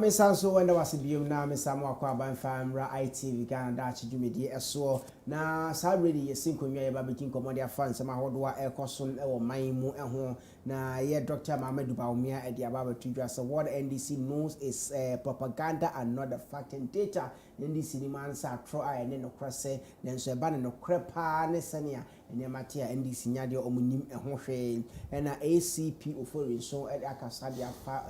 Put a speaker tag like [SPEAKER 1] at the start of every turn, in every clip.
[SPEAKER 1] Mame Sanso wenda wasibium na me samu akwa banfamra ITVGHANA Daakye dwumedi eso na sabredi yesinkonwa ye babekin komodia fans ma hodoa ekoson e wo manmu eho na ye Dr. Mamadou Bawumia e dia baba tudwa so what NDC knows is propaganda and not the fact and data. NDC ni man sa tro a ne no krase nenso e ba ne no krepa ne senia ene matia NDC nyade omunim eho hwe na ACP ofori so e akasa dia fa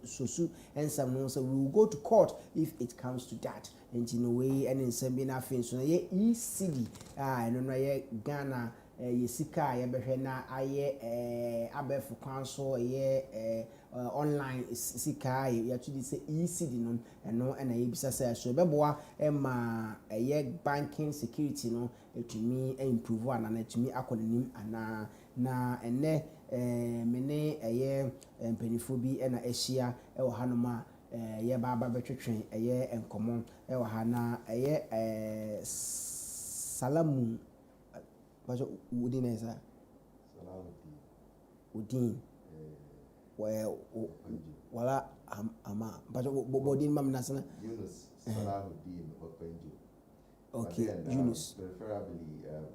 [SPEAKER 1] sosu ensam no so we will go to court if it comes to that. And in a way and in some bina fins so ye ECD no no ye Ghana ye sika ye behwe na aye abef council ye online sika ye to say ECD no eno na ye bisa say so beboa ma ye banking security no etumi improve ana na etumi akonim ana na ene mene ye mpanifo bi na ehia e wo hanoma ye baba betwetwen ye enkomo e wa ha na ye salamu bajo udin esa udin wala ama bajo bodin mam nasana
[SPEAKER 2] Yunus Salahuddin Openjo.
[SPEAKER 1] Okay, Yunus
[SPEAKER 2] Preferably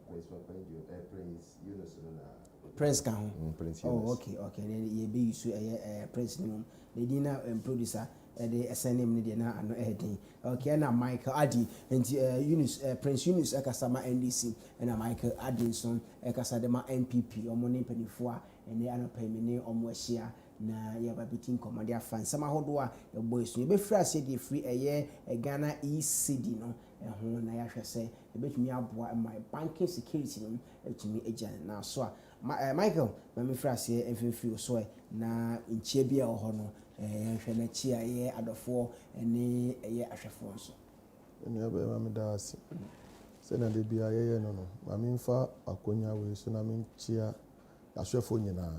[SPEAKER 2] Prince Openjo, Prince Yunus
[SPEAKER 1] Prince kan
[SPEAKER 2] Prince Yunus.
[SPEAKER 1] Oh, okay. Then ye be use Prince name. The dinner producer the SNM ni na ano heading. Okay, na Michael Adi and Yunus Prince Yunus ekasama NDC and Michael Addinson ekasadema NPP omoni penifo and they ano pemene omwahia na ya babitin komodia fan sama hodo a e boys no be fra se dey free Ghana ECD no ho na ya hwese e betumi aboa my banking security no etumi agya na so a Michael me fra se enfimfiri so na nchie bia ho no hwe na chi aye adofo ene ahwefo so
[SPEAKER 3] ene be ma me da ase se na de bia ye no no ma me mfa akonya we so na me chia ahwefo nyina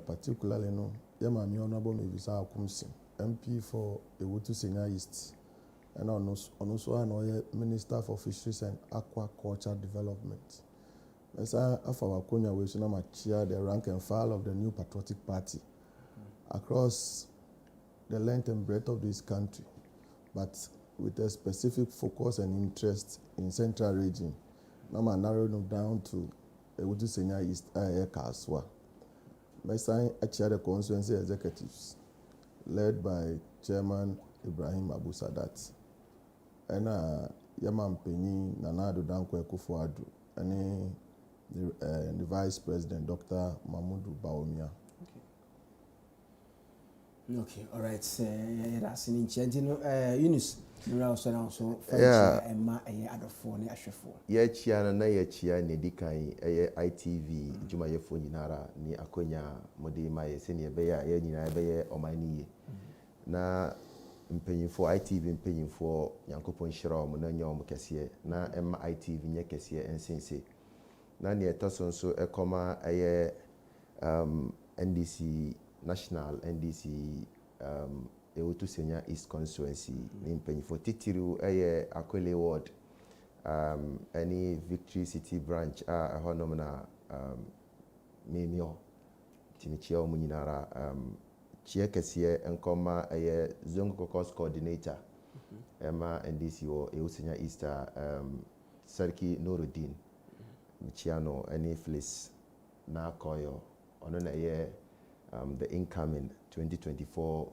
[SPEAKER 3] particularly no ye ma me honorable Mevisa Akumsi MP for Ewutu Senior East and ono so an Minister for Fisheries and Aquaculture Development. Mesa afawa konya we so na ma chia the rank and file of the new patriotic party across the length and breadth of this country, but with a specific focus and interest in central region. Now I narrow them down to Ewutu Senior East Kaswa. Mesa I chair the constituency executives led by Chairman Ibrahim Abu Sadat and Yaman Penny Nanado Dankwe Kufuadu and the Vice President Dr. Mamadou Bawumia.
[SPEAKER 1] Okay, all right. That's an incident. Yunus, you also now so and ma adofo ne ahwefo.
[SPEAKER 2] Ye chia na ye chia ne dikan ITV juma ye fo nyinara ni akonya mode ma ye se ne be ya ye nyina be ye omani ye. Na mpanyinfo ITV mpanyinfo yankopon hira omo na nya omo kese na emma ITV nya kese ensense. Na ne etoso so ekoma NDC National NDC Ewutu Senior East Constituency ni mpanyinfo titiru Akwele Ward any Victory City branch honom na memio tinichia omunyinara chia kese enkoma zone caucus coordinator ema NDC o Ewutu Senior East Sarki Nuruddin Michiano any Flis na koyo ono na the incoming 2024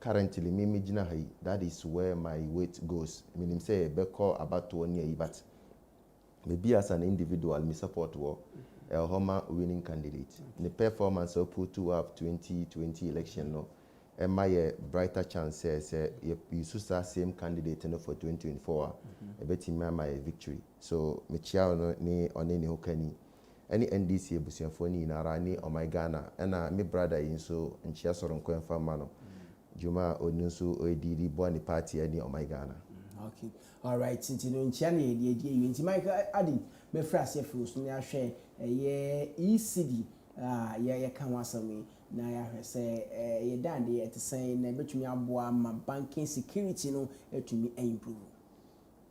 [SPEAKER 2] currently mimi jina hai that is where my weight goes meaning say beko about 1 year but maybe as an individual me support wo homa winning candidate the performance of put to up 2020 election no and my brighter chances you susa same candidate no for 2024 betima my victory so me chia no ni oneni hokani any NDC ebusiafo ni nara ni Ghana na me brother yin so nchia soro nkwenfa ma no juma onunso odiri bo ni party ani Ghana.
[SPEAKER 1] Okay, all right, since you nchia na ye nti Michael Adi me frase fus ni ahwe ye ECD ye kan wasami na ya hwese ye dande ye tesen na betumi aboa ma banking security no etumi improve.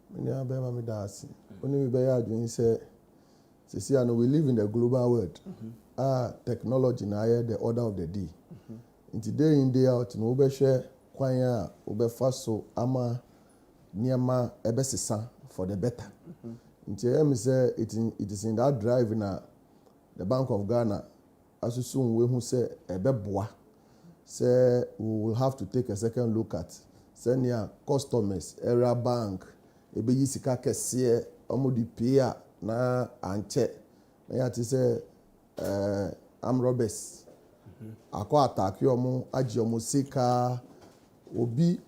[SPEAKER 3] Many abema me da ase oni me be ya adwin se we live in the global world. Technology na the order of the day. In day in day out, no be share kwan a wobɛfa so ama nneɛma ɛbɛsesa for the better. Nti ɛyɛ sɛ it is in that drive na the Bank of Ghana asusu nwe hu sɛ ɛbɛboa sɛ we will have to take a second look at sɛnea customers area bank ɛbɛyi sika kɛseɛ ɔmo de pay a na ankyɛ na yɛate sɛ armed robbers akɔ attack ɔmo agye ɔmo sika obi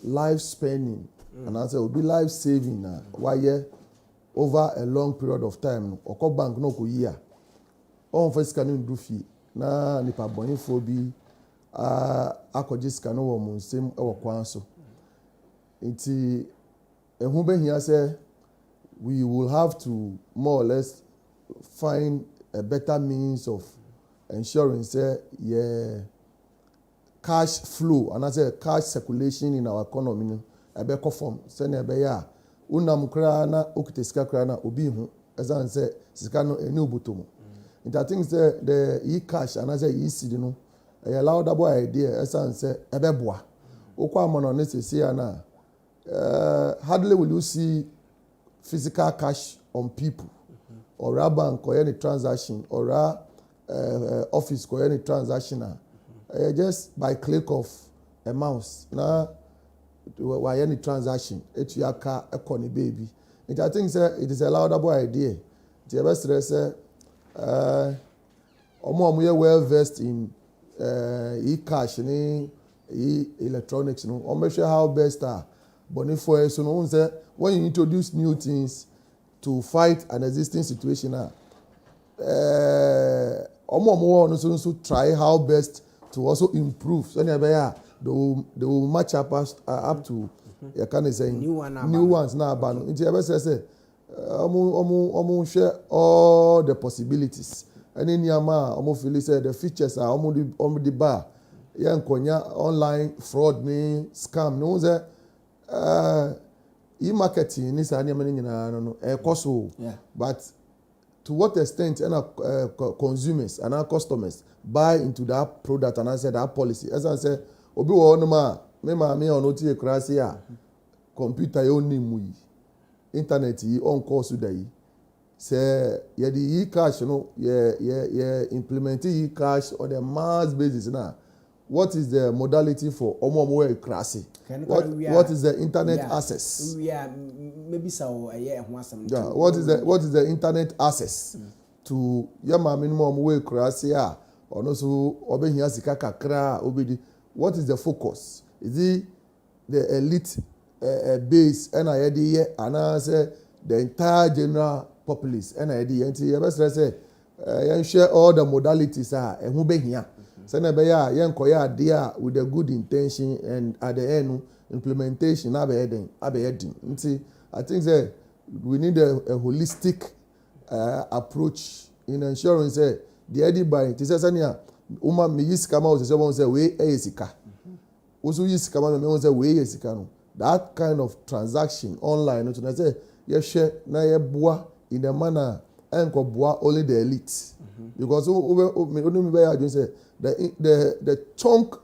[SPEAKER 3] life spending anaasɛ obi life saving na wayɛ over a long period of time no ɔkɔ bank na ɔkɔyi a ɔmfa sika no ndu fie na nipa bɔnefo bi akɔgye sika no wɔ mo nsɛm wɔ kwan so nti ɛho bɛhia sɛ we will have to more or less find a better means of ensuring sɛ yɛ cash flow anaasɛ cash circulation in our economy no ɛbɛkɔ fam sɛnea ɛbɛyɛ a wonam koraa na okita sika koraa na obi hu ɛsiane sɛ sika no ɛne oboto mu nti I think sɛ the e-cash anaasɛ e-cedi no ɛyɛ laudable idea ɛsiane sɛ ɛbɛboa wokɔ ama no ne sɛsie a na hardly will you see physical cash on people or a bank or any transaction or a office or any transaction just by click of a mouse na why any transaction it you aka ekoni baby it I think say it is a laudable idea the best say omo ye well versed in e-cash ni electronics no omo share how best are but for so no say when you introduce new things to fight an existing situation omo no so try how best to also improve so they will match up to you can say new ones now but nti ebe say omo share all the possibilities any niama omo feel say the features are omo the bar yankonya online fraud ni scam no say e-marketing ni sa niama ni nyina no ekoso but to what extent consumers and our customers buy into that product and answer that policy as I say obi wo no ma me ono tie krasi a computer yo ni mu yi internet yi on course da yi say ye the e-cash no ye implement e-cash on a mass basis na what is the modality for omo krasi what is the internet access
[SPEAKER 1] maybe so
[SPEAKER 3] what is the internet access to yama minimum way krasi a ono so obehia sika kakra obedi what is the focus is it the elite base and I dey and say the entire general populace and I dey nti you best say you share all the modalities ehun behia say na be ya yenkoya ade a with a good intention and at the end implementation abeyedin nti I think say we need a holistic approach in ensuring say the edi buy ti say sania uma me yisika ma o say won say we eyesika also yisika ma me won say we eyesika no that kind of transaction online no to say you share na ye boa in a manner enko boa only the elite because me be ya say the chunk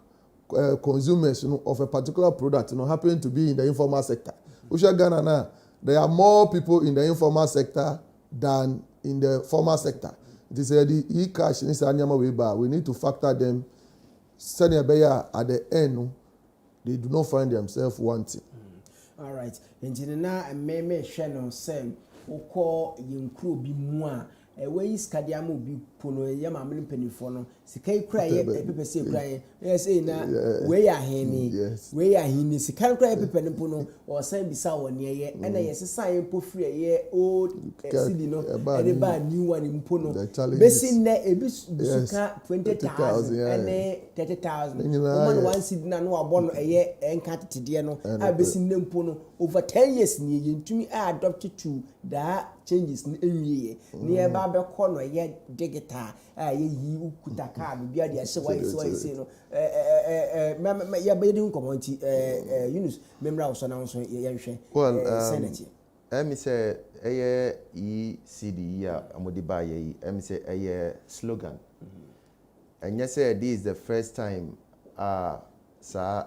[SPEAKER 3] consumers of a particular product happen to be in the informal sector. Usha Ghana now, there are more people in the informal sector than in the formal sector. It is the e-cash in Sanyama Weba. We need to factor them. Sanya Beya at the end, they do not find themselves wanting.
[SPEAKER 1] All right. Engineer and Meme Shannon Sam, who call Yinkru Bimwa. Where is Kadiamu be Puno, Yamamin Penifono, Sikai cry, Pepe say cry, yes, na where are Henny, where are Henny, Sikai cry Pepe Puno, or Sam Bisawa near, and I sign put free a year old Sidino, and buy new one in Puno. Bessin there a bit 20,000 and 30,000. Woman one Sidna no abon a year and cut to Diano, I bessin them Puno over 10 years near you to me. I adopted to that changes in nearby corner yet digital ye ukuta card be the so why say no ya be dey community Yunus memra so na so ye hwe senate
[SPEAKER 2] me say e-cedi ya amodi ba ye me say slogan and you say this is the first time sa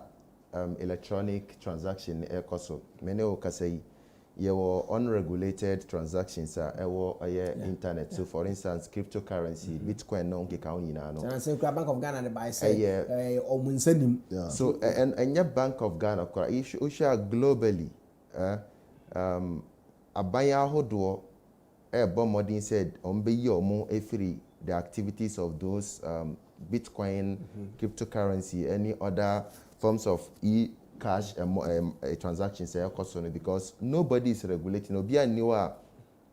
[SPEAKER 2] electronic transaction ekoso mene o kasai your unregulated transactions are internet. So for instance, cryptocurrency, Bitcoin no nke ka onyina no.
[SPEAKER 1] So Bank of Ghana the buy say omunsenim.
[SPEAKER 2] So and your Bank of Ghana share globally abaya hodo modern said ombeyi omo efiri the activities of those Bitcoin, cryptocurrency, any other forms of cash transactions because nobody is regulating. Obi aniwa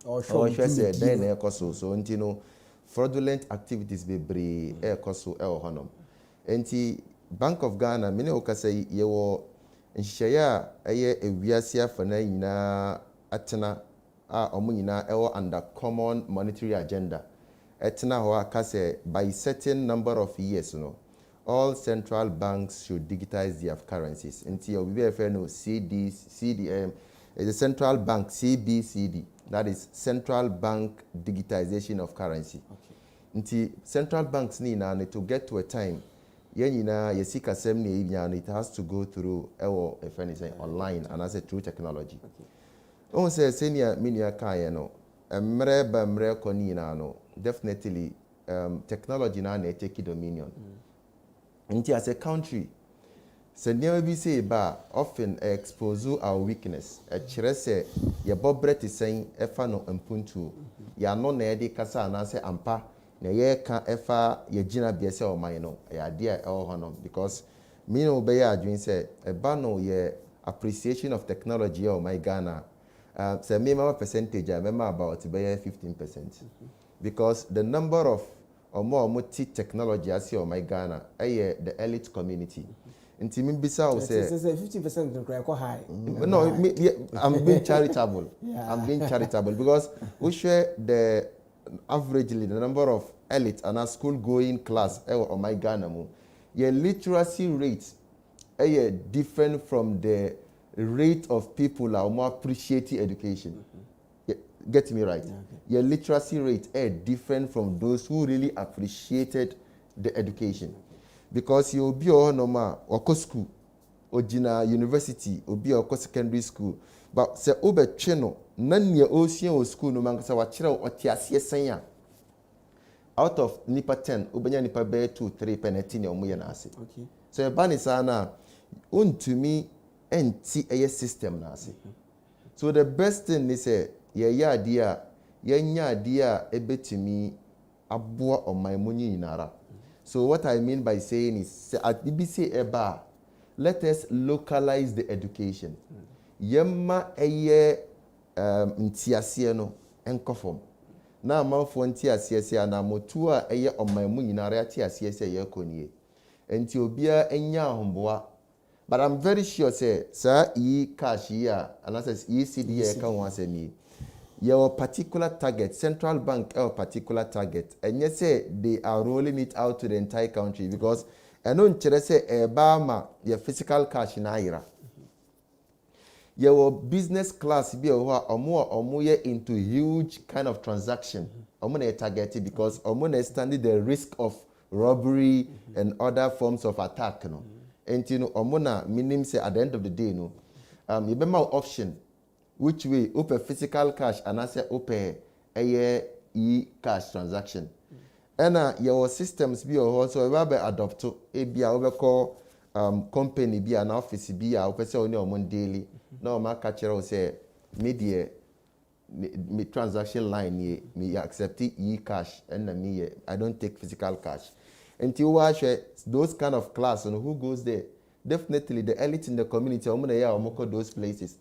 [SPEAKER 2] or say then so fraudulent activities be ekoso honum. Enti Bank of Ghana mene okasa yewo nhyeya ewiase afana nyina atena omo nyina under common monetary agenda. Etna ho akase by certain number of years all central banks should digitize their currencies. Until we have no CDM is a central bank CBCD, that is central bank digitization of currency. Until central banks need to get to a time yesika semni it has to go through if anything online and as a through technology. On say senior minia kaya no mre koni no definitely technology now take dominion. As a country, so never be say often expose our weakness. A chrese your bobre is saying efa no mpuntu. Ya no na edi kasa na say ampa na ye ka efa ye gina biese o man no. Ya dia e hono because me no be ya adwin say eba no ye appreciation of technology o my Ghana. Say me my percentage I remember about be 15%. Because the number of or more technology as your my Ghana, the elite community. Inti me bisa o say
[SPEAKER 1] 50% quite high.
[SPEAKER 2] No, I'm being charitable. I'm being charitable because we share the averagely the number of elite and a school going class or my Ghana mo. Your literacy rate different from the rate of people who are more appreciating education. Get me right. Your literacy rate is different from those who really appreciated the education. Because you be normal or school or university or be or secondary school. But se obe cheno none ye ocean or school no man or tiasie senya. Out of nipa 10, ubenya nipa be 2, 3 penetini or muyanasi. Okay. So your ban is ana to me NT a system nasi. So the best thing is yenya dia ebetimi abua on my money inara. So what I mean by saying is at BBC eba, let us localize the education. Yemma eye ntiasie no enkofom. Na amanfo ntiasie na motua eye on my money inara tiasie ye konie. Enti obia enya ahomboa. But I'm very sure say sir cash here and as ECD can once me. Your particular target, central bank a particular target, and you say they are rolling it out to the entire country because I don't say Bama your physical cash in Naira. Your business class be or more into huge kind of transaction. I'm gonna target it because I'm gonna stand the risk of robbery and other forms of attack. You know? And you know, I'm gonna meaning say at the end of the day, you remember option. Which way open physical cash and I say open e-cash transaction. And your systems be also we adopt to be a call company be an office be a person on daily. No my catcher say media me transaction line me accept e-cash and me I don't take physical cash. Until watch those kind of class and who goes there? Definitely the elite in the community those places.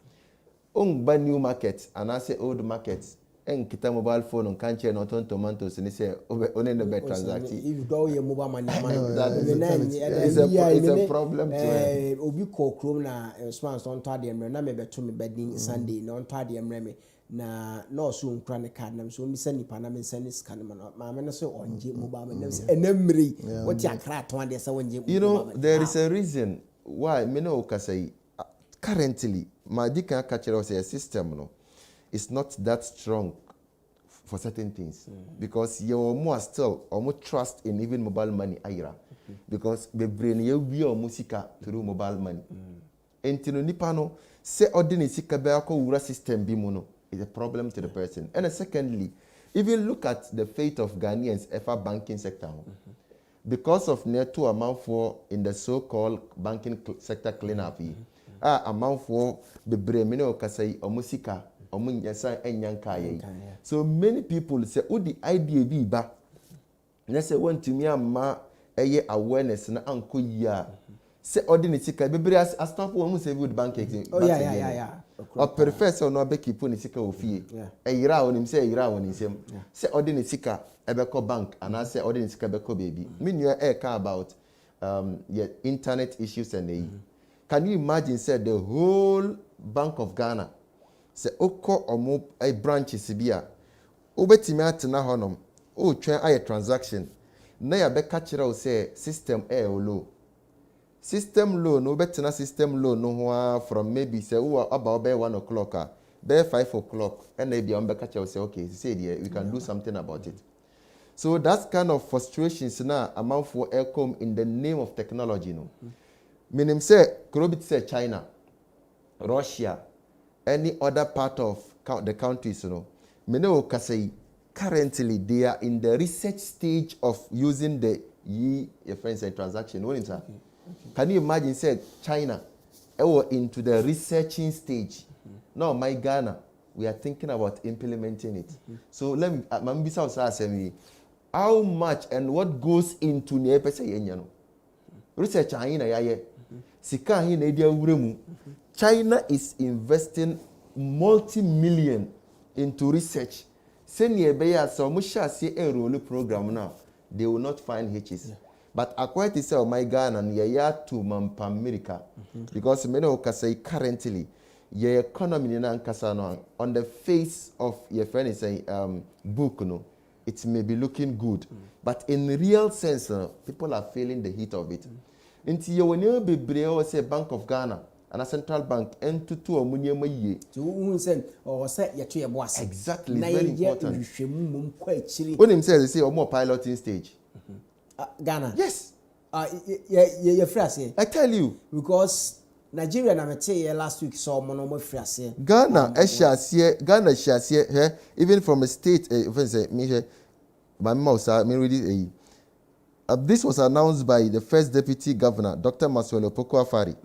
[SPEAKER 2] Buy new market and I say old markets. And kita mobile phone on can't not on tomatoes and say only the better transaction.
[SPEAKER 1] If you go your mobile money,
[SPEAKER 2] it's a problem to
[SPEAKER 1] Obi call Chrome na response on Tardium, na me beto me bedding Sunday, non Tardium remy. Na no soon chronic card nam so me send Panama send this canman. Mamma so on J mobile and memory. What ya crack one day so
[SPEAKER 2] you know, there is a reason why me no say currently my deacon catcher say a system no it's not that strong for certain things. Because you're more still, or more trust in even mobile money, Ira. Because the brain you be or musika through mobile money. Entino nipano, se ordinary sika beako ura system bimuno is a problem to the person. And secondly, if you look at the fate of Ghanaians ever banking sector, because of near to amount for in the so-called banking sector cleanup, amount for the bremino okasai omusika omunyasa enyankaye. So many people say, "Oh, the idea be ba." Let's say want to me ama awareness na anko ya. Say ordinary sika bebre as stop one say with bank exam.
[SPEAKER 1] Oh yeah.
[SPEAKER 2] Or professor no be keep on sika ofie. Eyira onim say eyira won nsem. Say ordinary sika ebeko bank and I say ordinary sika beko baby. Me new care about internet issues and Can you imagine say the whole Bank of Ghana say oko omo a branches bia obetimi atena honom o twen aye transaction na ya be catch say system low. System low no better system low no from maybe say about 1 o'clock by 5 o'clock and maybe on catch say okay say there we can do something about it. So that's kind of frustrations now amount for aircom in the name of technology no. Meaning say Krobit say China, Russia, any other part of the countries you know. Mene say currently they are in the research stage of using the your friends say transaction. What is that? Can you imagine, said China, were into the researching stage. Now, my Ghana, we are thinking about implementing it. So let me, how much and what goes into research China is investing multi-million into research. Enroll program now, they will not find hitches. But according to say, my Ghana and to Mampa America, because many of say currently, your economy in Ankasano on the face of your friend is a book, no, it may be looking good, but in real sense, people are feeling the heat of it. Until you will be brave, say Bank of Ghana and a central bank, and to two or money to send or set your tree boss. Exactly, very important. When him says, they say, or more piloting stage.
[SPEAKER 1] Ghana.
[SPEAKER 2] Yes.
[SPEAKER 1] Your phrase.
[SPEAKER 2] I tell you.
[SPEAKER 1] Because Nigeria na mete last week saw monomo phrase.
[SPEAKER 2] Ghana shares here even from a state my mouse me read this was announced by the first deputy governor Dr. Maswelo Pokuafari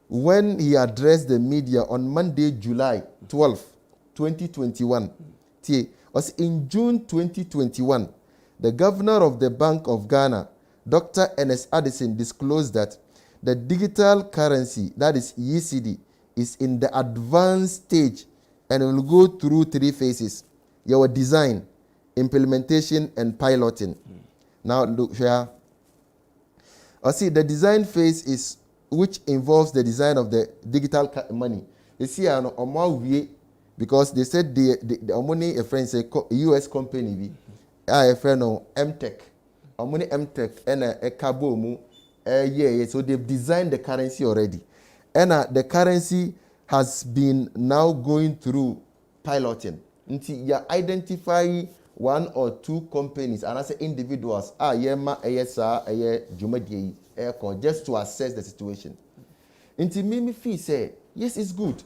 [SPEAKER 2] when he addressed the media on Monday July 12, 2021. Was in June 2021. The governor of the Bank of Ghana, Dr. Ernest Addison, disclosed that the digital currency, that is ECD, is in the advanced stage and will go through 3 phases. Your design, implementation, and piloting. Now look here. See, the design phase is which involves the design of the digital money. You see, because they said the money, a friend say US company. A friend of MTech, money MTech, and a cabo mu, so they've designed the currency already, and the currency has been now going through piloting. Until you identify 1 or 2 companies and as individuals, just to assess the situation. Until Mimi Fee say, yes, it's good,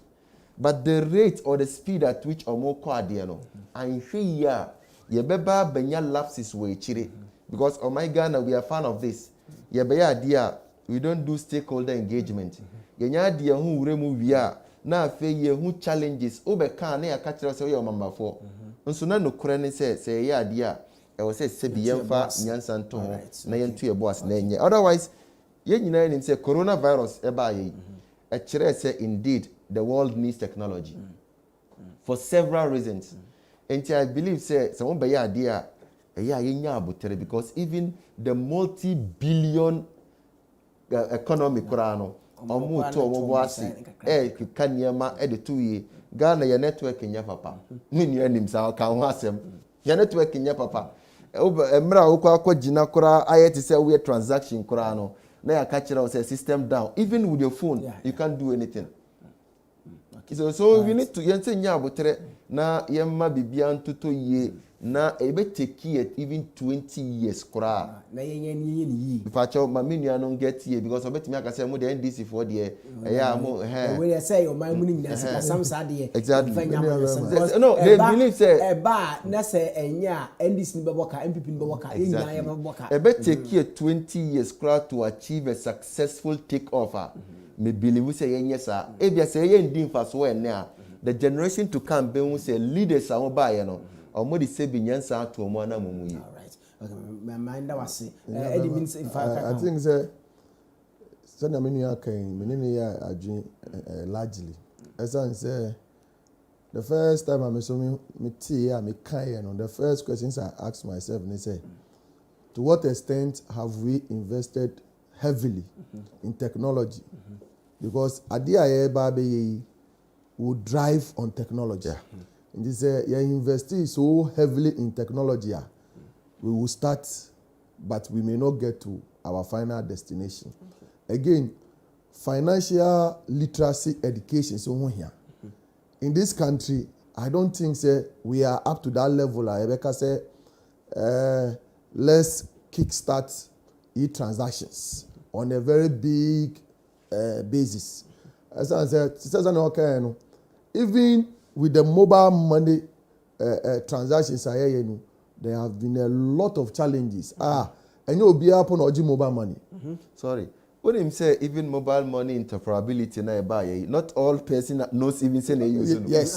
[SPEAKER 2] but the rate or the speed at which more cardiano, and here. Yebeba benya lapses we chire because oh my Ghana we are fan of this. Yebeya dia we don't do stakeholder engagement. Yenya dia hu uremu wia na afe ye hu challenges obeka na ya ka kire se we mama for. Nso na no kure ne se ya dia e wo se bi yemfa nyansa nto ho na yentu ye boss na enye. Otherwise ye nyina nim se coronavirus e ba ye. E kire se indeed the world needs technology for several reasons. And I believe say someone by idea because even the multi-billion economy kurano Ghana your network in your papa. Your network in your papa. Say transaction kurano. Now catch say system down. Even with your phone, you can't do anything. So we need to yense nya abotre na yemma bibia ntoto ye na ebe take it even 20 years kura
[SPEAKER 1] na yenye
[SPEAKER 2] pacho maminu no get here because obetimi aka say mo the NDC for there eya mo
[SPEAKER 1] we say your man winning na sika some sad there
[SPEAKER 2] exactly
[SPEAKER 1] no
[SPEAKER 2] they believe say
[SPEAKER 1] eba na say enya NDC ni beboka MPP ni beboka yenya ya beboka
[SPEAKER 2] ebe take here 20 years kura to achieve a successful take offer me believe say yenye sa ebia say yen din fa so ene a the generation to come be who say leaders are ba ye no omodi say binyansa ato omo na momu yi.
[SPEAKER 1] All right, okay, my mind was say Eddie means if I
[SPEAKER 3] think say na menu akan menene ya adwin largely as I say the first time I saw me tea me kan no the first questions I asked myself and say to what extent have we invested heavily in technology because adia ye ba be will drive on technology. And this you invest so heavily in technology, we will start, but we may not get to our final destination. Again, financial literacy education is so here. In this country, I don't think we are up to that level. Rebecca said, let's kickstart e-transactions on a very big basis. As I said, okay, even with the mobile money transactions, there have been a lot of challenges. And you'll be up on mobile money.
[SPEAKER 2] Sorry. When him say even mobile money interoperability na buy, not all person knows even say they use it.
[SPEAKER 3] Yes.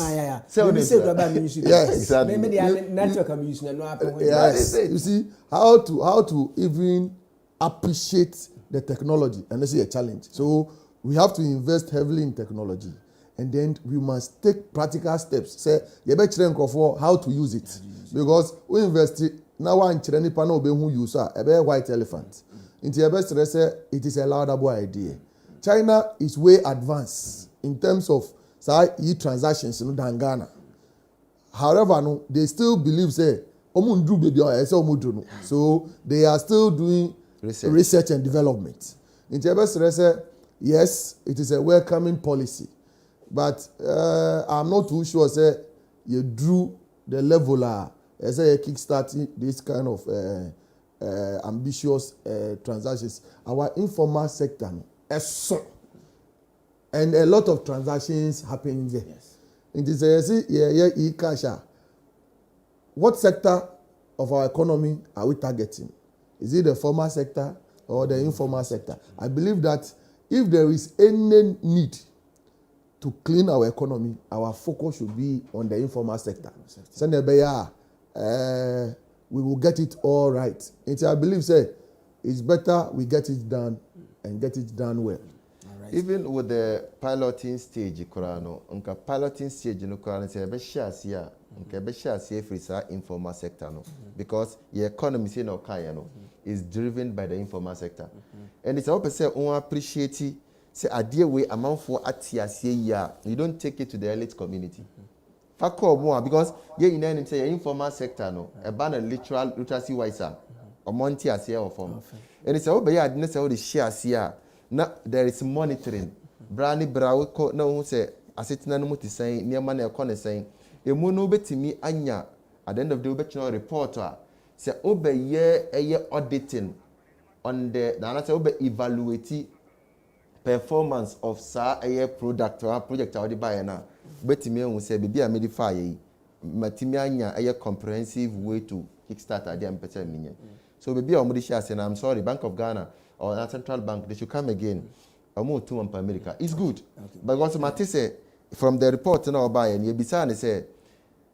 [SPEAKER 1] So we say about music.
[SPEAKER 3] Yes.
[SPEAKER 2] Exactly.
[SPEAKER 1] Maybe the network I'm using no happen.
[SPEAKER 3] Yes. You see how to even appreciate the technology, and this is a challenge. So we have to invest heavily in technology. And then we must take practical steps. Say, you better train for how to use it. Because we invest now one training panel who use a white elephant. Into your best say it is a laudable idea. China is way advanced in terms of e-transactions in Ghana. However, they still believe so they are still doing research and development. Into your best say yes, it is a welcoming policy. But I'm not too sure say you drew the level say you kickstarting this kind of ambitious transactions. Our informal sector is so, and a lot of transactions happening there.
[SPEAKER 1] Yes.
[SPEAKER 3] In this e-cash. What sector of our economy are we targeting? Is it the formal sector or the informal sector? I believe that if there is any need to clean our economy, our focus should be on the informal sector. We will get it all right. And I believe it's better we get it done and get it done well.
[SPEAKER 1] Right.
[SPEAKER 2] Even with the piloting stage, piloting stage no say be share here, be share free informal sector no, because the economy say no is driven by the informal sector, and it's all say on appreciate it. Say idea way amount for atiasie you don't take it to the elite community. Fakọ more because you in say informal sector no a ban literal literacy wiser or monty asie or form. And it's all be ya didn't say all the share here. Now there is monitoring. Brani brawo ko na who say asetina no muti saying near man e corner saying e mu no betimi anya at the end of the day we reporter say obeye auditing on the na say obe evaluate performance of a product or project or the buyer now. But me who say be a medify matimianya a comprehensive way to kickstart idea and better meaning. So be a modishas and I'm sorry, Bank of Ghana or a central bank, they should come again. A more 2 months per America. It's good. Okay. But also Mati say from the report now buy and you be say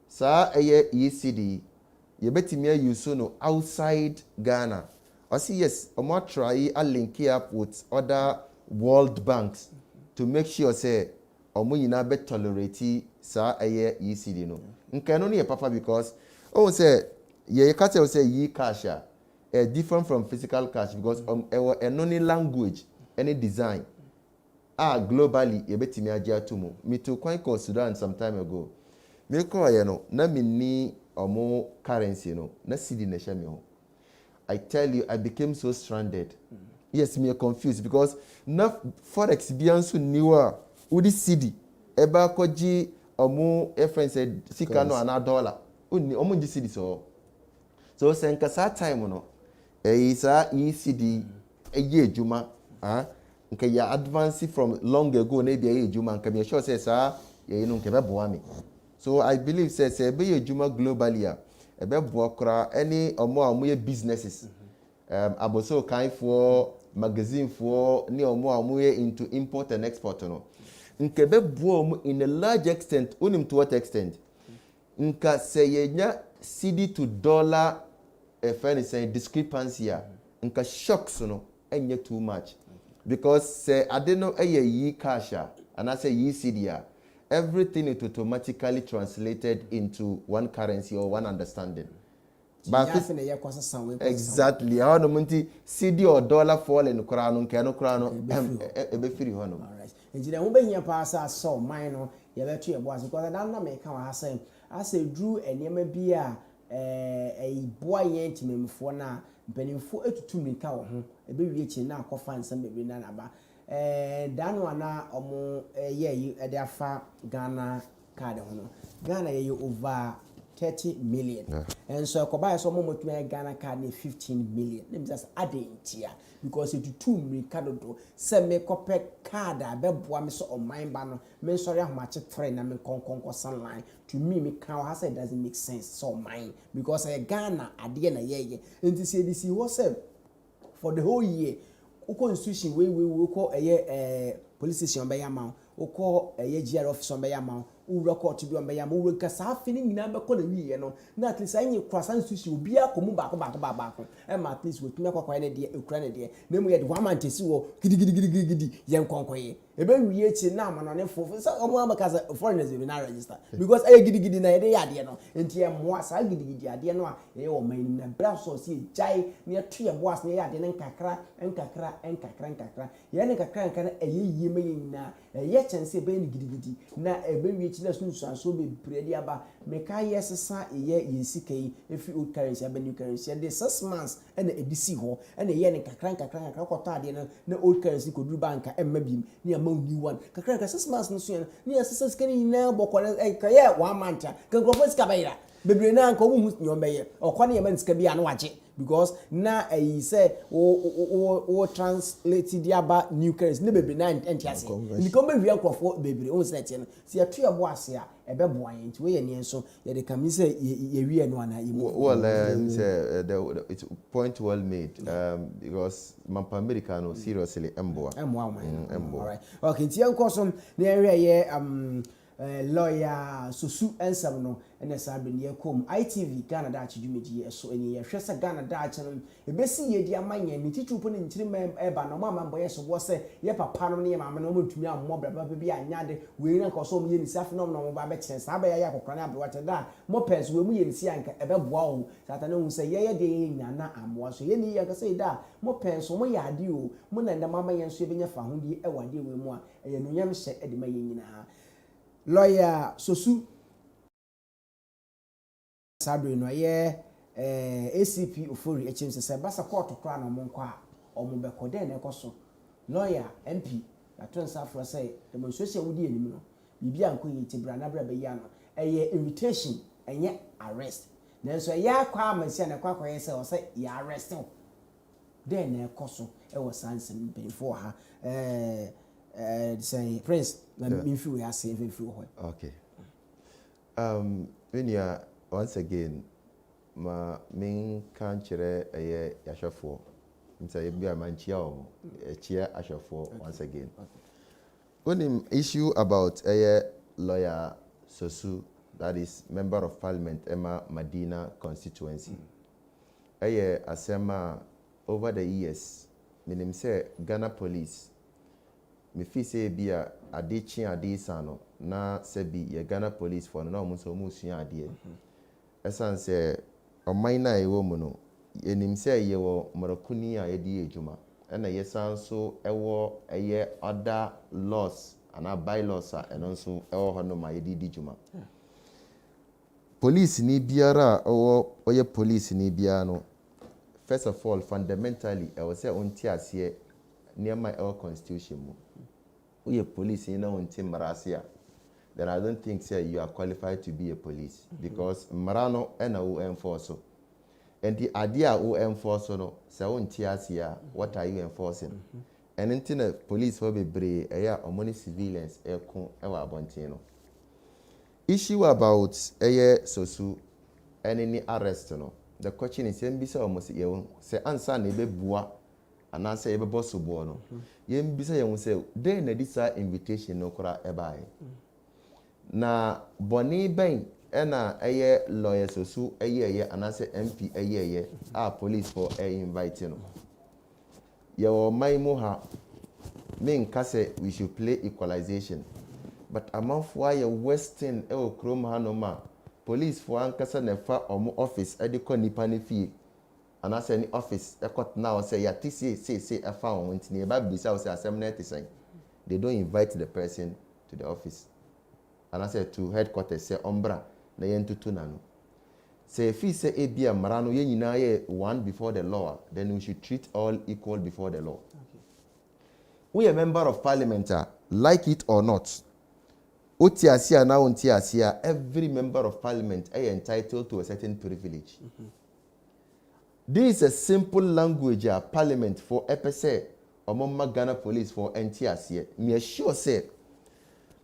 [SPEAKER 2] Sa a ECD, you bet me you soon outside Ghana. I see yes, I might try a link up with other World Banks to make sure say omo yina be tolerate sa aye ECD no nka no ne papa because say ye ka tell say yi cash different from physical cash because any language any design globally ye betimi age atomo me to kwan ko Sudan some time ago me ko ye no na me ni omo currency no na cedi na hye me ho. I tell you I became so stranded. Yes, me confused because na forex bianso niwa udi cedi eba koji omu a friend said sika no ana dollar onni omu ji cedi so senka sa time no isa ECD eye ejuma nka ya advance from long ago na bia ejuma nka me sure say sa ye no nka be boa me so I believe say be ejuma globally ebe boa kra any omo ye businesses aboso kan for magazine for ni omo ye into import and export no nka be boa in a large extent unim to what extent nka say yenya cedi to dollar if anything discrepancy nka shocks no enye too much because say I don't know ye cash and I say ye cedi everything is automatically translated into one currency or one understanding. But exactly how no money cedi or dollar fall in krano ebe free hono.
[SPEAKER 1] Alright. Engineer wo be hia pa so mine no ye beto ye boas because that na make kan ha say as drew enema bi a boy yen timemfo na mpanimfo etutu mika wo ho ebe wie chi na akofa nsam bebre na naba dan wana omo ye e de afa Ghana card ho no Ghana ye over 30 million and so koba so mo motuma Ghana card na 15 million them just adentia because it too mika do se me kope card abeboa me so on mind ba no me sorry ahomache free na me konkonko sunline to me can ha say it doesn't make sense so mine because Ghana ade na ye enti say this was for the whole year uko institution we uko police station be yama uko GR office be yama u record bi on be yama u nka sa afini nyina be ko na wiye no na at least anyi kwasa institution obi akomu baako at least we tumi akwa na de ekura na de na mu ye de one man tesi wo gidi yen konkoye ebe wiye chi na amanone fofo so omo amaka foreigners be na register because aye gidi na ye de ade no enti e moa sa gidi ade no a ye wo man na bra so si jai na to ye boas na ye ade nkakra ye ne kakra nka na eye yie me nyina ye chense be ni gidi na ebe wiye chi na sunsun so be bredi aba meka yesesa ye yesika yi efi old currency aba new currency de 6 months na edisi ho na ye ne kakra kwota ade na old currency ko duru banka emma bim ni ama new one kakra 6 months no so ye ni yesesa skani na bokole ka ye 1 month kan grofo ska bayira bebre na nka wo hu nyombe okwane ye man ska bia na waje because na say o translate the aba new currency ne bebre na entiase ni ko be wi ankofo bebre o se tie no se ato ye bo ase a ebe bo an nti we ye ne enso ye de kam say ye wi eno ana ye
[SPEAKER 2] well it's point well made because mampa America no seriously emboa
[SPEAKER 1] all right okay nti enkoso na ye lawyer Sosu ensam no ene sabe ne yakom ITVGHANA Daakye dwumedi eso eni ye hwese Ghana Daakye no ebesi ye di amanye ni titupo ne ntiri eba no mama mboye so bo se ye papa no ne ye mama no motumi ammo braba bi anyade we ran ko so mo ye ni safi no no ba be kyen sa ba ya kokora na abewate da mo pens we mu ye ni si anka ebe boa o satana hu se ye de ye nyana ammoa so ye ni ye ka se da mo pens mo ya ade o mo na nda mama ye nso ebenya fa ho di e wade we mu a ye no nyam hye e de ma ye nyina lawyer Sosu sabre no ye ACP ofori echimse se basa court kra na monko a omo be kode na ekoso lawyer MP atonsa afro say demonstration wudi enim no bibia nko yi tibra na bra be ya no eye invitation enye arrest nanso ya kwa amasi na kwa ye say o say ya arrest then na ekoso e wo sansem before ha say Prince let me feel we are saving through.
[SPEAKER 2] Okay. When you are once again, my main country a yashafo. Nsa ye bia manchia o chia ashafo once again. When him issue about a lawyer Sosu, that is member of parliament Emma Medina constituency. Asema over the years, minim say Ghana police me fi say bia ade chi ade sano na sebi ye Ghana police for na omo so mu sua ade esan say oman na ewo mu no enim say ye wo marakuni a ye di ejuma na ye san so ewo eye other laws ana bylaws a eno so ewo ho no ma ye di juma police ni biara owo oye police ni bia no first of all fundamentally I was say onti ase near my constitution mu uye police na onti marasia then I don't think say you are qualified to be a police because marano ena wo enforce. And the idea wo enforce no say won tiasia what are you enforcing? And into police for be brave eya omoni civilians eko ewa abontin no. Issue about sosu any arrest no. The question is yembisa almost say answer ne be bua and answer ebe boss bo no. Yembisa ye say dey na this invitation no kora ebai. Na boni ben ena lawyer sosu and answer MP police for invite no. Your my moha me nkase we should play equalization. But among for your western chrome hanoma police for ankasa nefa omo office ediko nipa ne fie and as any office ekot now say ya say efa on ntini eba bisa say asem na say they don't invite the person to the office and I say to headquarters say ombra na yentutu na no say if say ebia mara no ye nyina ye one before the law then we should treat all equal before the law. Okay. We a member of parliament like it or not. Otiasia now Otiasia, every member of parliament is entitled to a certain privilege. This is a simple language parliament for EPC or Mama Ghana police for Ntiasia. Me sure say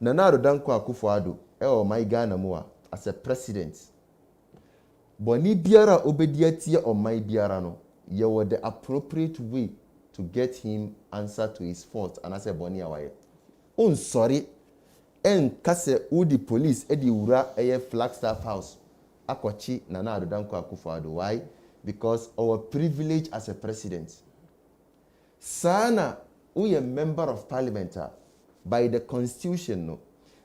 [SPEAKER 2] Nana Danko Akufo-Addo or my Ghana Moa as a president. Boni biara obediatia or my biara no, you were the appropriate way to get him answer to his fault and I say boni awaye. Sorry. En kase udi police edi ura Flagstaff House akwachi Nana Danko Akufo-Addo. Why? Because our privilege as a president. Sana we a member of parliament by the constitution no.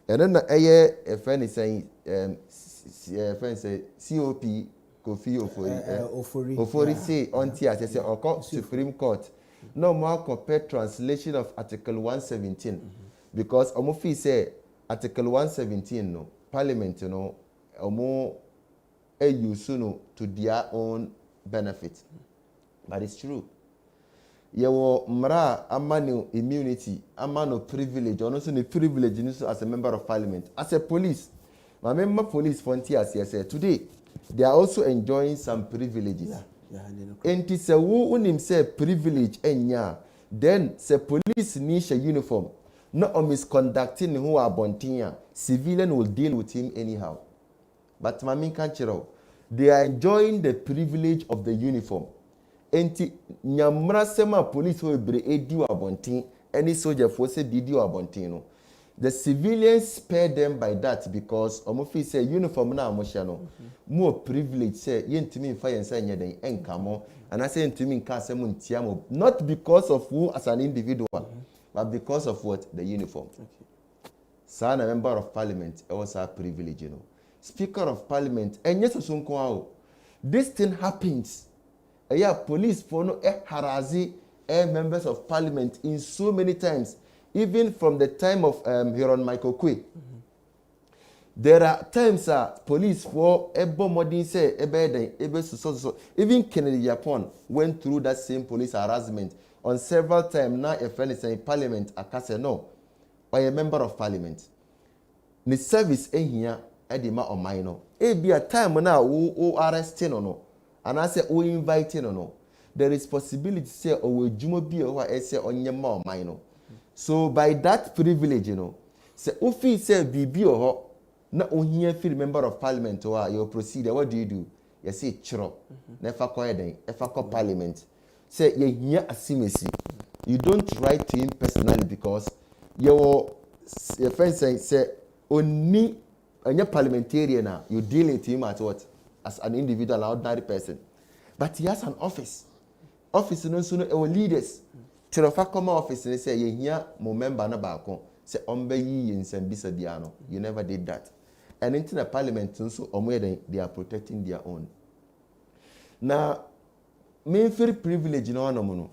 [SPEAKER 2] And then a friend is saying COP Kofi Ofori say on TS say or Supreme Court. No more compare translation of Article 117 because Omofi say Article 117 no Parliament no omo use no to their own benefit, but it's true. Yewo mra amano immunity, amano privilege, or also the privilege as a member of Parliament, as a police. My member police frontiers yes today they are also enjoying some privileges. And it's a who unim say privilege enya, then say police niche uniform. Not on misconducting who are bontia, civilian will deal with him anyhow. But Mami Kanchiro, they are enjoying the privilege of the uniform. Enti nyamra sema police will be edu abontin, any soldier force bidio abontino. The civilians spare them by that because omofi say uniform na amoshano more privilege say yentimi fa yensa nyeden enkamo and I say yentimi nka asem ntiamo not because of who as an individual. But because of what? The uniform. Okay. So, a member of parliament also a privilege, you know. Speaker of parliament, and yes, this thing happens. Police for no harassing members of parliament in so many times, even from the time of Hiron Michael Kwe. There are times police for modern say even Kennedy Japan went through that same police harassment. On several times now a friend is in parliament akase no or a member of parliament ni service ehia edima on mine no e be a time na wo arresting no and I say wo inviting no there is possibility say o adwuma bi o e say onyema on mine no so by that privilege you know say ofi say bibi o ho na ohia feel member of parliament or your procedure what do? You say chiro na fa ko eden e fa ko parliament. Say ye asimesi. You don't write to him personally because your friend say only a parliamentarian you deal with him at what as an individual, ordinary person. But he has an office. Office no sooner our leaders. Chirofa come office and say ye here mo member na baako say ombe yi nsembisa biano. You never did that. And into the parliament so they are protecting their own. Now main free privilege no no.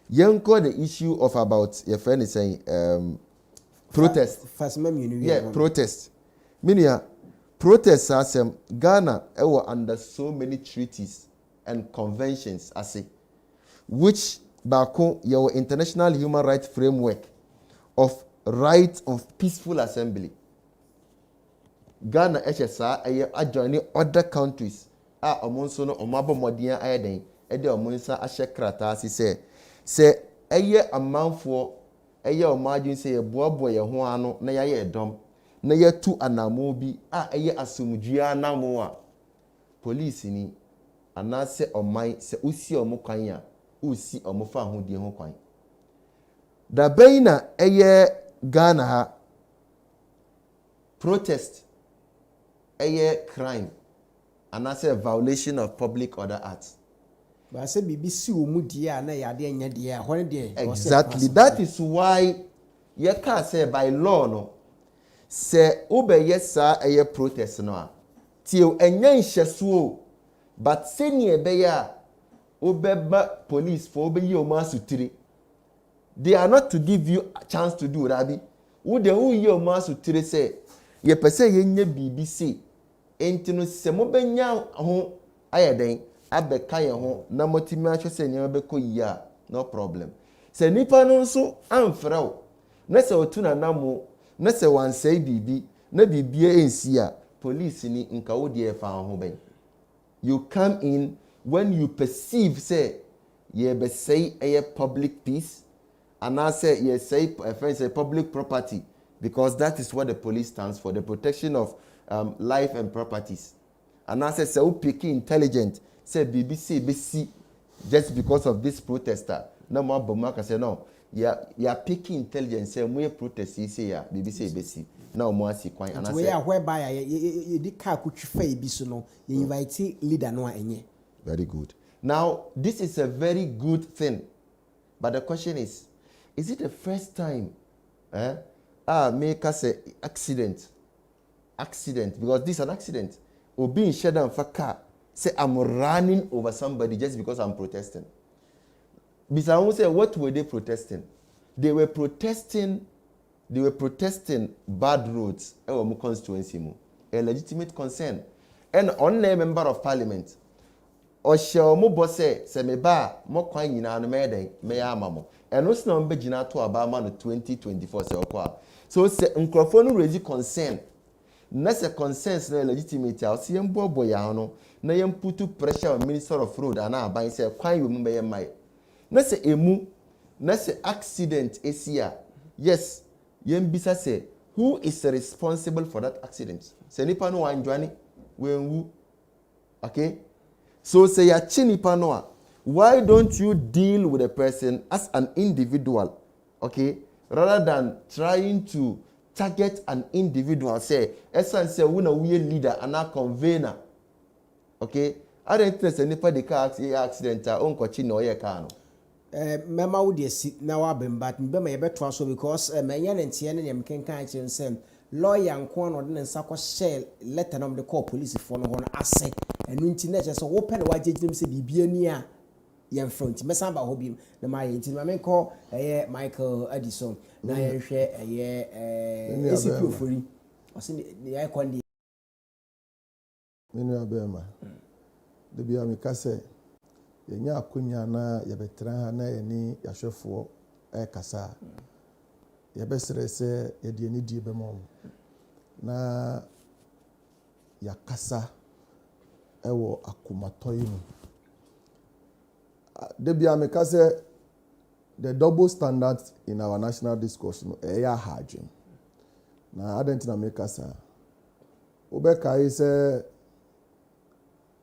[SPEAKER 2] Yanko the issue of about your friend is saying protest. Protest. Minia protest asem Ghana were under so many treaties and conventions as which bako your international human rights framework of right of peaceful assembly. Ghana HSA adjoining other countries ɔmo nso no ɔmo abɔ mmɔden ayɛ den ɛde ɔmo nsa ahyɛ krataa sɛ ɛyɛ amanfoɔ ɛyɛ ɔmo adwene sɛ yɛboaboa yɛn ho ano na yɛayɛ ɛdɔm na yɛtu anamo bi ɛyɛ asomdwue anamo a police ni anaasɛ ɔman sɛ usi ɔmo kwan a usi ɔmo fa ahodie ho kwan da bɛyi na ɛyɛ Ghana ha protest ɛyɛ crime anaasɛ violation of public order act.
[SPEAKER 1] But say BBC umudia na yade enya dia hone dia.
[SPEAKER 2] Exactly. That is why ye can say by law no say obeye sa eye protest no a tie enya nhyeso but senior be ya obeba police for obeyi o masutiri. They are not to give you a chance to do rabi. Wo de wo yi o masutiri say ye pese ye nya BBC enti no se mo benya ho ayeden abeka ye ho na motimi ahwe se nyama beko yi a no problem. Se nipa no nso amfrɛ wo na se otu na namo na se wansai bibi na bibie ensi a police ni nka wo de fa ho ben. You come in when you perceive say ye be say a public peace and I say ye say a public property because that is what the police stands for, the protection of life and properties. And I say so picky intelligent say BBC BC just because of this protester. No more Bomaka say no. You picky intelligence say we protest say ya BBC BC. Now more see quite and I say
[SPEAKER 1] whereby you di car could fail be so no you invite leader no enye.
[SPEAKER 2] Very good. Now this is a very good thing. But the question is it the first time make us a accident because this is an accident or being shut down for car say I'm running over somebody just because I'm protesting. Because I won't say what were they protesting? They were protesting bad roads in constituency, a legitimate concern. And only a member of parliament or shall mo boss say me ba mo kwan nyina no me ya amamo. And also no be gina to abama no 2024 say okwa. So say nkrofo no raise concern. Na say concerns na legitimate a say mbobo ya no na yem put pressure on minister of road and aban say kwan we mo be mai. Na say emu na say accident esia. Yes, yem bisa say who is responsible for that accident? Say nipa no wanjwani wenwu. Okay? So say ya chinipa noa. Why don't you deal with a person as an individual, okay, rather than trying to target an individual? Say, essence say we leader and a convener, okay. I don't think any part the car accident on coaching no ye car no.
[SPEAKER 1] Mema wo de si na wa bem but mbema ye betwa so because menya na ntie ne yem kenkan kire nsem lawyer nko no de nsa ko share letter no de call police for no ho no ase enu nti na che so wo pe na wa jeginim se bibia ni a yem front mesamba ho bim na ma ye nti ma men call Michael Addison na ye hwe ACP ofori o se ne ye kondi
[SPEAKER 3] menu abema de bia me ka se yenya akonya na yebetra ha na yeni yahwefo kasa yebesere se yede ani die bemom na yakasa ewo akomatoyi mu de bia me ka se the double standards in our national discourse no eya hardwin na adentina me kasa obeka yi se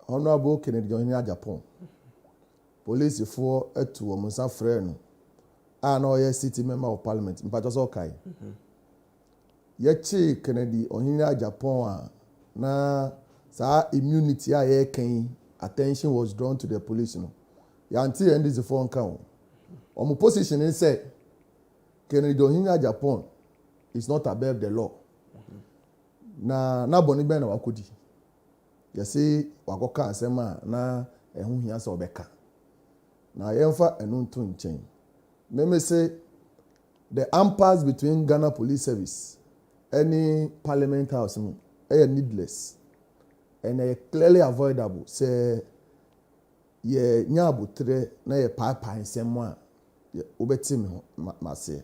[SPEAKER 3] honorable Kennedy John Japan police for etu omunsa frɛ no a na oyɛ city member of parliament mpacho so kai yechi Kennedy Ohinia Japan a na sa immunity a ye kan attention was drawn to the police no yanti end is for nkan o position is say Kennedy Ohinia Japan is not above the law na boni ben na wakodi yesi wakoka asema na ehu hia se obeka na yemfa enu nto nchen meme say the impasse between Ghana Police Service any Parliament House no needless and clearly avoidable say ye nyabotre na ye papa nsem a obetimi ma say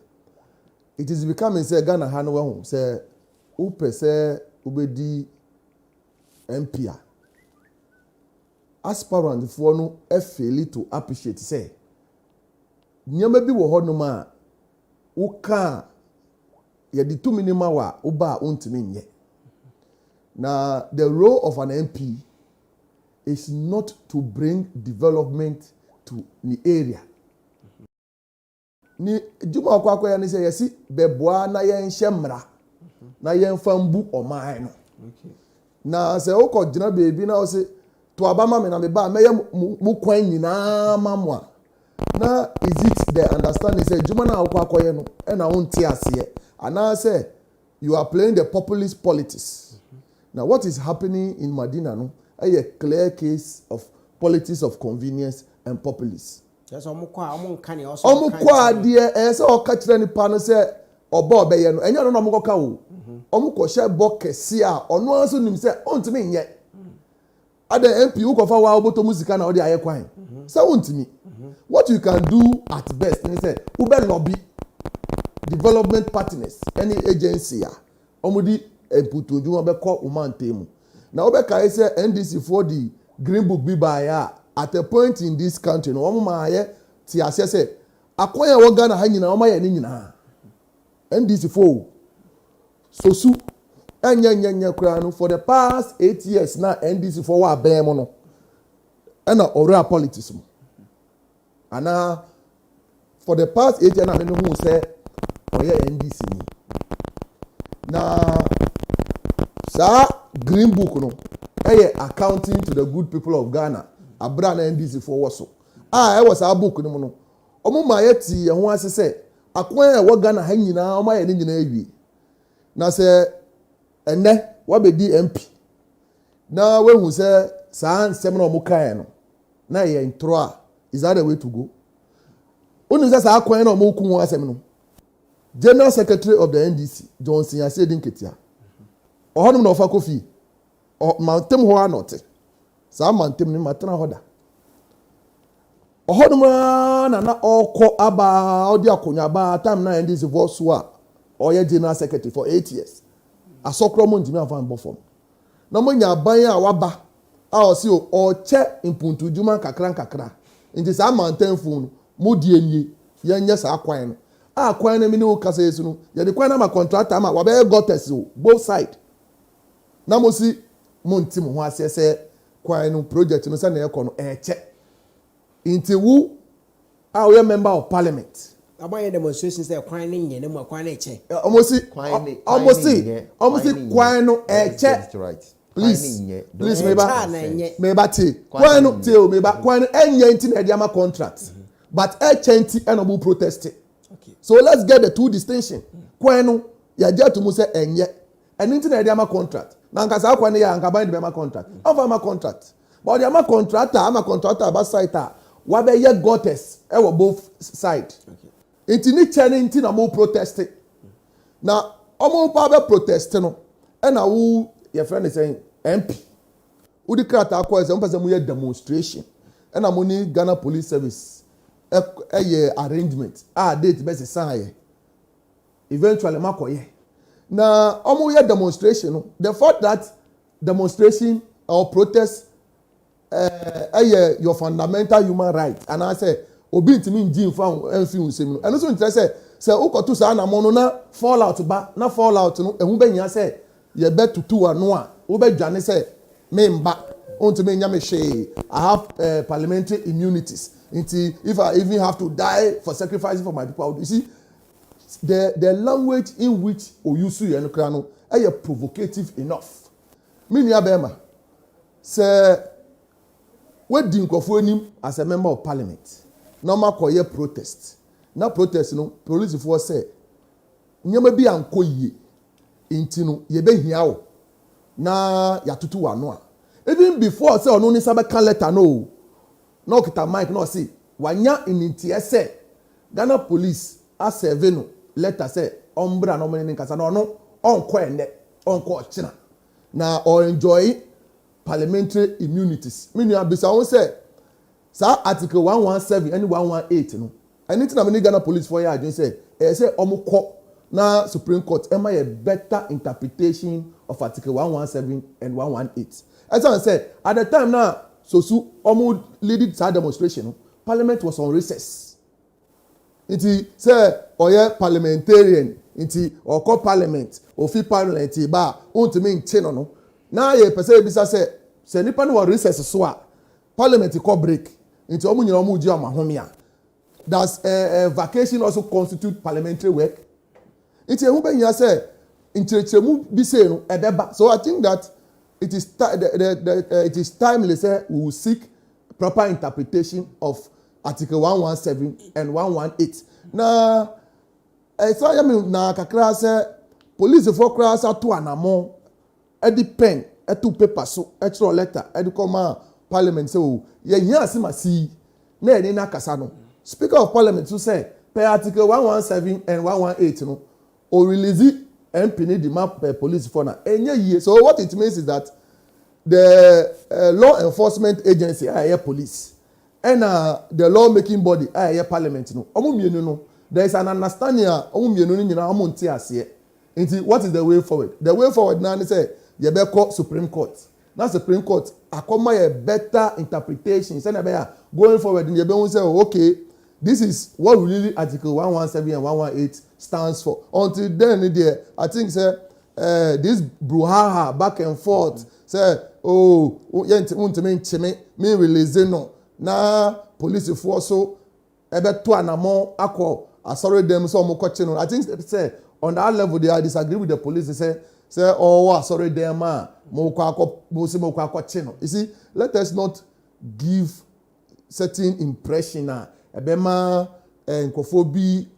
[SPEAKER 3] it is becoming say Ghana ha no ho say upese wobɛdi MP a aspirant for no fail to appreciate say nneɛma bi wɔ hɔ nom a woka yɛde tu minima wa woba a wontumi nyɛ na the role of an MP is not to bring development to the area ni juma akwa ya ne sɛ yɛsi bɛboa na yɛnhyɛ mmara na yɛmfa mbu ɔman no na sɛ wokɔ gyina beebi na wo sɛ to abama me na me ba mɛyɛ mu kwan nyinaa ma mo a na is it the understanding sɛ juma na akwa akɔyɛ no ɛna wonte aseɛ anaasɛ you are playing the populist politics. Now what is happening in Madina no a clear case of politics of convenience and populism.
[SPEAKER 1] Yes, omukwa
[SPEAKER 3] dear ese o ka kire nipa no se oba obeye no enya no no omukọ ka o omukọ hye bokese a ono aso nim se ontimi nye ada MP ukofa wa oboto musika na odi aye kwan se ontimi what you can do at best ni say ube lobby development partners any agency a omudi emputu juma be call umantemu na obe kai say NDC for the green book bi ba ya at a point in this country no omo ma ye ti ase say akoya wo Ghana ha nyina omo ye ni nyina NDC for sosu enya kura no for the past 8 years na NDC for wa ben mo no na ora politics mo ana for the past 8 years na me no hu say oye NDC ni na sa green book no accounting to the good people of Ghana abra na NDC for waso was a book no no omo ma yeti ye ho ase se akwan e wo Ghana ha nyina omo ye nyina awie na se enne wa be di MP na we hu se sa nsem na omo kan no na ye intro a is that the way to go onu se sa akwan na omo ku ho asem no General Secretary of the NDC Johnson Asedin Ketia ohodum na ofa kofi mantem ho anote sa mantem ni matena hoda ohodum na okọ aba odi akonya ba time na NDC voice a oye General Secretary for 8 years asokro mo ntimi afa mbofom na mo nya ban a waba a o si o che impuntu juma kakra nti sa mantem fu mo die nie yenye sa akwan no akwan na mi ni o kasa yesu no ye de kwan na ma contractor ma wabe gotes both side na mo si mo nti mo ho ase se kwan no project no se na e ko no eche nti wu a we member of parliament
[SPEAKER 1] abaye demonstration say kwan ni nye ne mo kwan na eche
[SPEAKER 3] almost kwan no eche please me ba ti kwan no ti o me ba kwan no enye nti na e dia ma contract but eche nti e no bu protest. So let's get the two distinction. Kwenu ya jetu mu se enye. Anything na dia contract. Na nkasa akwa ne ya nkaba ndi be ma contract. Over ma contract. But dia ma contractor ba site wa be ye gottes e wo both side. Inti ni chene inti na mo protest. Na omo pa be protest no. E na wo your friend is saying MP. Udi krata akwa se mpase mu ye demonstration. E na mo ni Ghana Police Service arrangement date best sign eventually makoye na omo ye demonstration no the fact that demonstration or protest your fundamental human right and I say obi ntimi nji nfa enfi unsem no eno so ntre say ukotu sa na mo no na fallout no ehu benya say ye betutu ano a wo be dwane say me mba ontimi nya me hwe I have parliamentary immunities. If I even have to die for sacrificing for my people, you see, the language in which Oyusu Yenokrano are provocative enough. Mini abema say what dinkofonim as a member of parliament. Normal koye protest. Na protest no police for say nyama bi anko yie inti no ye be hia wo na yatutu wano a even before say onu ni sabe kan letter no no kita mic no see wanya inintie say Ghana police a serve no letter say ombra no mani nkasa no no onko ende onko china na or enjoy parliamentary immunities meaning abisa won say sa article 117 and 118 no anything na Ghana police for ya adwin say say omko na Supreme Court am a better interpretation of Article 117 and 118. As I said, at the time now, so almost leading that demonstration, Parliament was on recess. It say parliamentarian, or call Parliament, or free Parliament, ba, to mean no. Now ye person bisa say nipa no recess so a Parliament call break. Into omu mahomia. Does vacation also constitute parliamentary work? It's a woman you say, so I think that it is timely say we will seek proper interpretation of Article 117 and 118. Now, so I mean, na kakra say police for class to anamo, edi pen, two paper so, extra letter, edi come Parliament say, ye here see na eni na kasano. Speaker of Parliament to say per Article 117 and 118 no, or release MP need the map per police for na enye year. So what it means is that the law enforcement agency are police and the law making body are Parliament no. No, there is an understanding what is the way forward? The way forward now is say you be call Supreme Court. Now Supreme Court accommod a better interpretation. Say going forward in the say okay, this is what really Article 117 and 118 stands for. Until then, I think say this brouhaha back and forth say me release no na police force so ebe to anamo akọ asori dem so mo koche no. I think say on that level they disagree with the police. They say sorry dem ma mo kwa koche no. You see, let us not give certain impression na ebema nkofo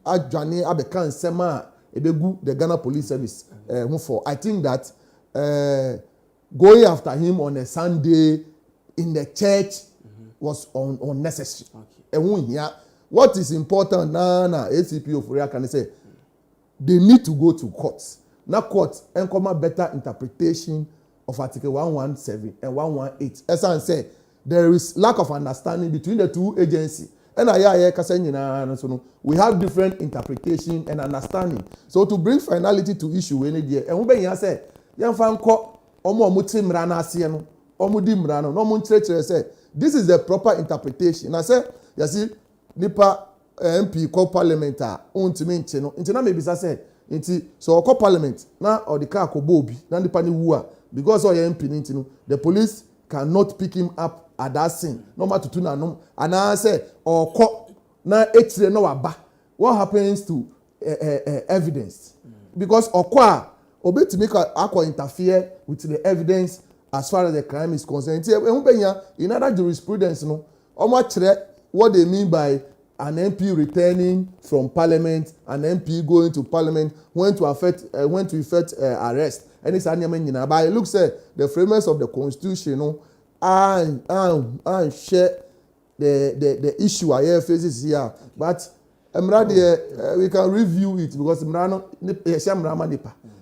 [SPEAKER 3] adwane abeka nsema ebegu the Ghana Police Service for. I think that going after him on a Sunday in the church was unnecessary. Okay. What is important now, ACP of Korea can say they need to go to courts. Now courts and come a better interpretation of Article 117 and 118. As I said, there is lack of understanding between the two agencies. And we have different interpretation and understanding. So to bring finality to issue we need here. And we say, this is the proper interpretation. I say, you see, nipa MP call parliament unti maybe say so call parliament na or the car ko bobi na nipa ni wu because all MP nti the police cannot pick him up at that scene no matter to na no and I say or call na etire no waba. What happens to evidence? Because okwa obetimi ka interfere with the evidence as far as the crime is concerned. In other jurisprudence, no, what they mean by an MP returning from Parliament, an MP going to Parliament, when to effect arrest. And it's anything. But it looks like the framers of the Constitution, no, and share the issue I faces here. But we can review it because nipa.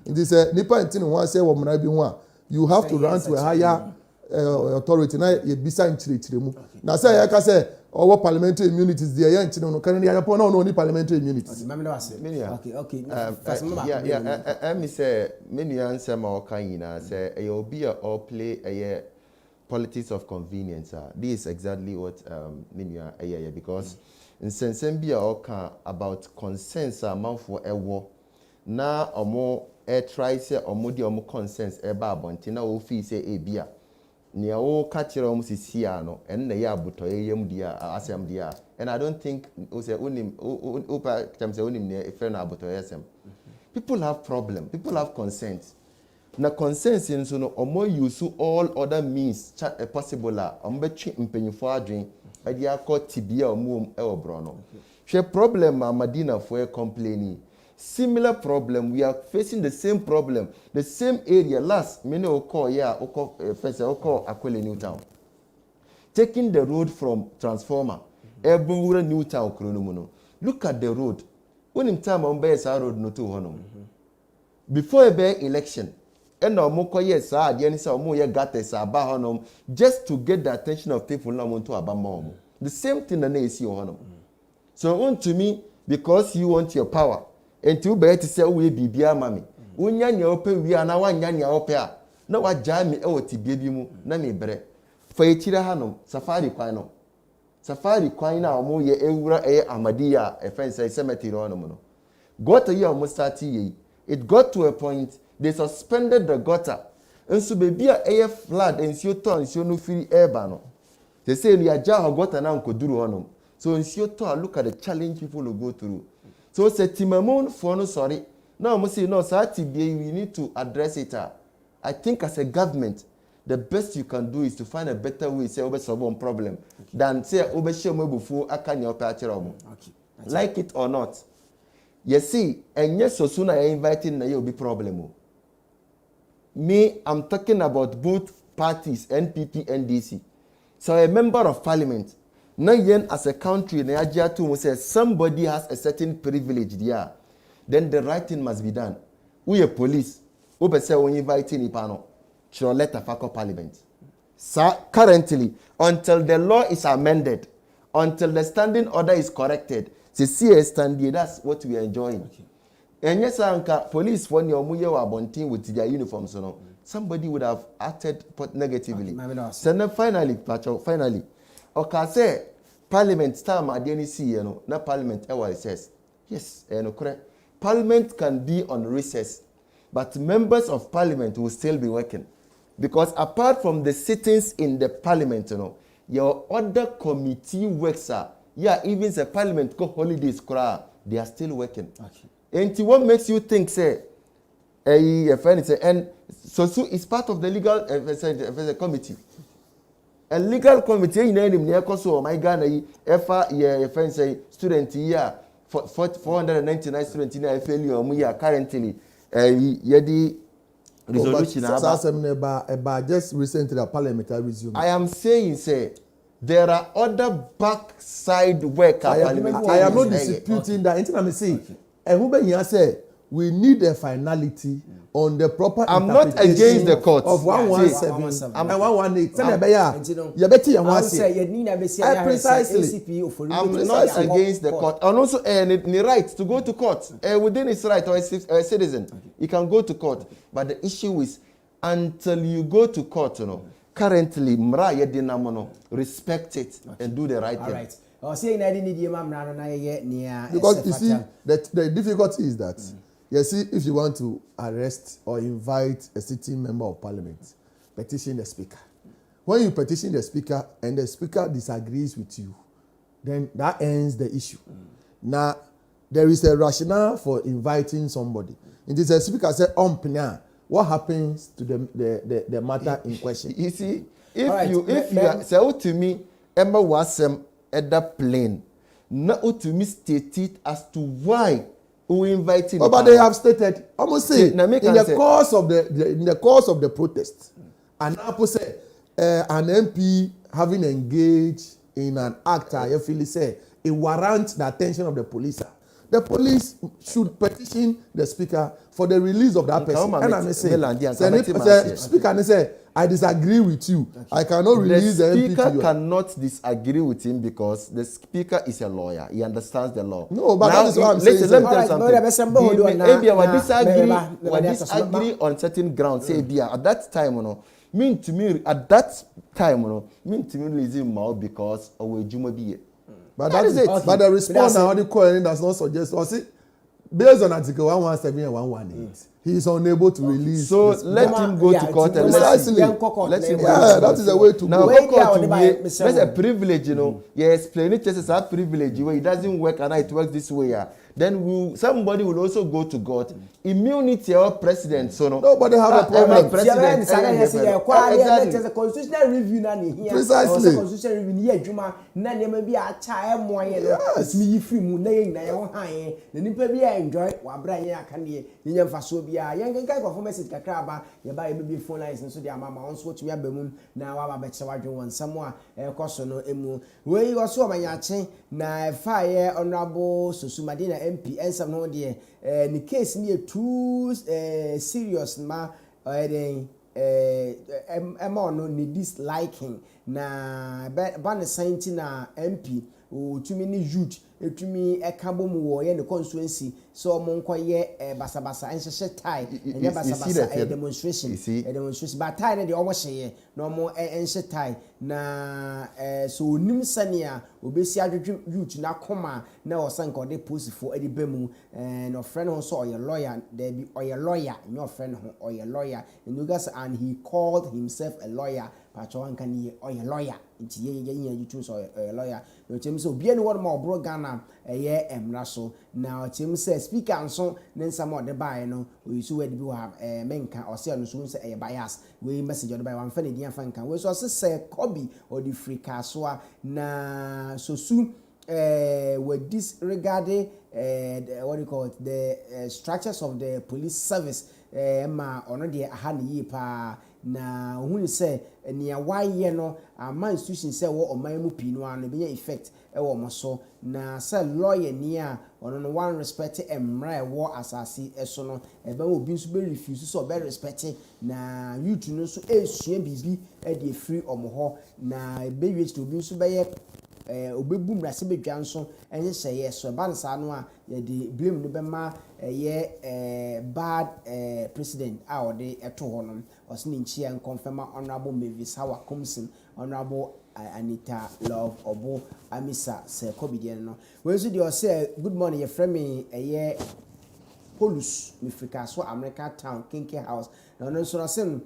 [SPEAKER 3] It is nipa intini one say one. You have to run to a higher authority. Now you bisa inchire mu. Na say I can say our parliamentary immunities there ya inchire no kan ya pon no parliamentary immunities.
[SPEAKER 1] Okay.
[SPEAKER 2] Me say many answer ma kan yina say e obi a all play a politics of convenience. This is exactly what menu because in sense be a about consensus amount for a war na omo try say omodi omo consensus eba abonti na o fi say e bia ne o ka kire omo sisia no en na ya abotoye yam dia asem dia and I don't think o say onim o pa tam say onim ne e fe na abotoye asem. People have problem, people have consent. Na consent in so no omo use all other means possible la omo betwe mpenyifo adwen e dia ko tibia omo e obro no. She problem Madina for complaining. Similar problem, we are facing the same problem, the same area. Last, many call Akwele New Town. Taking the road from Transformer, Ebunwura New Town, look at the road. When in time on Bay road no to honum. Before a Bay election, and no more yes, Yanisa or more gates are honum just to get the attention of people now want to abamom. The same thing the nation honum. So on to me, because you want your power. enti wo be ti se wo e bibia ma me wonya nya ope wi ana wanya nya ope a na wagya me e wotibie bi mu na me brɛ fa ekira hanom safari kwan no safari kwan na omo ye ewura amadiya e fence cemetery onom no gutter ye omo start ye it got to a point they suspended the gutter nso bebi a flood ensio to ensio no firi eba no they say you agya gutter na nkoduru onom so ensio to look at the challenge people will go through so say timamon for no sorry now omo say no sati we need to address it. I think as a government the best you can do is to find a better way say obe solve one problem than say obe share mo before akanya ope akere omo. Like it or not. You see, and yes so soon I inviting na you be problem. Me, I'm talking about both parties, NPP, NDC. So a member of parliament, na yen as a country, na ajia to says somebody has a certain privilege there, then the right thing must be done. We a police, obe say we inviting ni pano. Should letter for parliament. So currently, until the law is amended, until the standing order is corrected, the CS standing, that's what we are enjoying. And yes, anka police for your muye wa bontin with their uniforms, so no, somebody would have acted negatively. So then finally, okay, say parliament time at the NEC, you know, na parliament says yes, no correct. Parliament can be on recess, but members of parliament will still be working. Because apart from the sittings in the parliament, you know, your other committee works are, yeah, even the parliament go holidays, they are still working. Okay. And what makes you think, say, and so it's part of the legal committee. A legal committee, you know, so my Ghana, say student here, 499 students in a failure, currently, resolution
[SPEAKER 3] about just recently the parliamentary resume.
[SPEAKER 2] I am saying, say, there are other backside work.
[SPEAKER 3] I am not disputing that. Anything I'm saying, and who be say we need a finality on the proper.
[SPEAKER 2] I'm not against the court
[SPEAKER 3] of 117 and 118. You better you want say precisely.
[SPEAKER 2] I'm not against the court, and also the right to go to court within his right or a citizen. He can go to court, but the issue is until you go to court, you know. Currently, respect it and do the right thing.
[SPEAKER 1] Right.
[SPEAKER 3] Because you see, the difficulty is that you see, if you want to arrest or invite a sitting member of parliament, petition the speaker. When you petition the speaker and the speaker disagrees with you, then that ends the issue. Now, there is a rationale for inviting somebody. And the speaker said, what happens to the matter in question?
[SPEAKER 2] You see, if you say to me, Emma Wasem at that plane, not to me state it as to why we invited.
[SPEAKER 3] Oh, but they have stated, almost say, in the course of the protest, an Apple said an MP having engaged in an act, I feel say it warrants the attention of the police. The police should petition the speaker for the release of that person. And I may say, the speaker may say, I disagree with you. Okay. I cannot release the MP.
[SPEAKER 2] The speaker cannot disagree with him because the speaker is a lawyer. He understands the law.
[SPEAKER 3] No, but that is what I'm saying.
[SPEAKER 2] Let me tell you something. We disagree on certain grounds. Say, at that time, mean to me, mean to me, releasing Mao because of a Juma be.
[SPEAKER 3] But that is it. Okay. But the response now the court does not suggest. Or see, based on Article 117 and 118, he is unable to release.
[SPEAKER 2] So let him go to court and let him.
[SPEAKER 3] That is the way to
[SPEAKER 2] now,
[SPEAKER 3] go.
[SPEAKER 2] That's a privilege, you know. You explain it just as a privilege. Where it doesn't work and it works this way. Then somebody will also go to court. Immunity or president, so no.
[SPEAKER 3] Nobody have a problem.
[SPEAKER 1] President, exactly. Constitutional review na here.
[SPEAKER 3] Precisely.
[SPEAKER 1] Constitutional review here juma na dem bi a cha e moye no. It's me free mu na yen na ye ho han. Na nipa bi enjoy wa bra yen aka ne yen mfaso bia. Yen kan go for message kakra ba ye ba ye be phone lines nso de amama on so tumi abamum na wa ba be che wadwen won samo a ekoso no emu. We wo so manyache na fa ye honorable Sosumade na MP ensam no de the case near too serious ma no need disliking na ban sainti na MP otumi ne youth etumi ekabo mu wo ye ne constituency so mo nkoye basabasa enhyehyɛ tie enye basabasa demonstration but tie ne de omo hyeye na omo enhye tie na so onim sania obesi adwedwe youth na koma na osanka ode posifo ade bemu no friend ho so oye lawyer there be oye lawyer your friend ho oye lawyer and he called himself a lawyer pacho anka ni oye lawyer nti ye YouTube so oye lawyer no chem so bia ni won ma obro Ghana eye emra so na chem say speaker nso ne nsam ode bae no oyisu wadi bi wa menka o say no so say eye bias we message ode bae wan fa ne dia fa nka we so say Kobi or the free kasoa na so su with this regarding what do you call it, the structures of the police service ma ono de aha ne yi pa na hu ni say nia waye no ama institution say wo oman mu pii no an be effect e wo mo so na say lawyer ni a ono no one respect emra e wo asase eso no e ba obi nso be refuse so be respect na youth no so esua bibi e de free omo ho na e be wait to obi nso be ye obebu mrase bedwa nso enye hyeye so ba nsa no a ye de blame no be ma bad president a ode eto ho no osini nchia confirm honorable Mavis Hawa Kumsin honorable Anita Love Obo Amisa se Kobidien no we so dey say good morning your friend me Polus Mifrika so America town Kinke house na no so say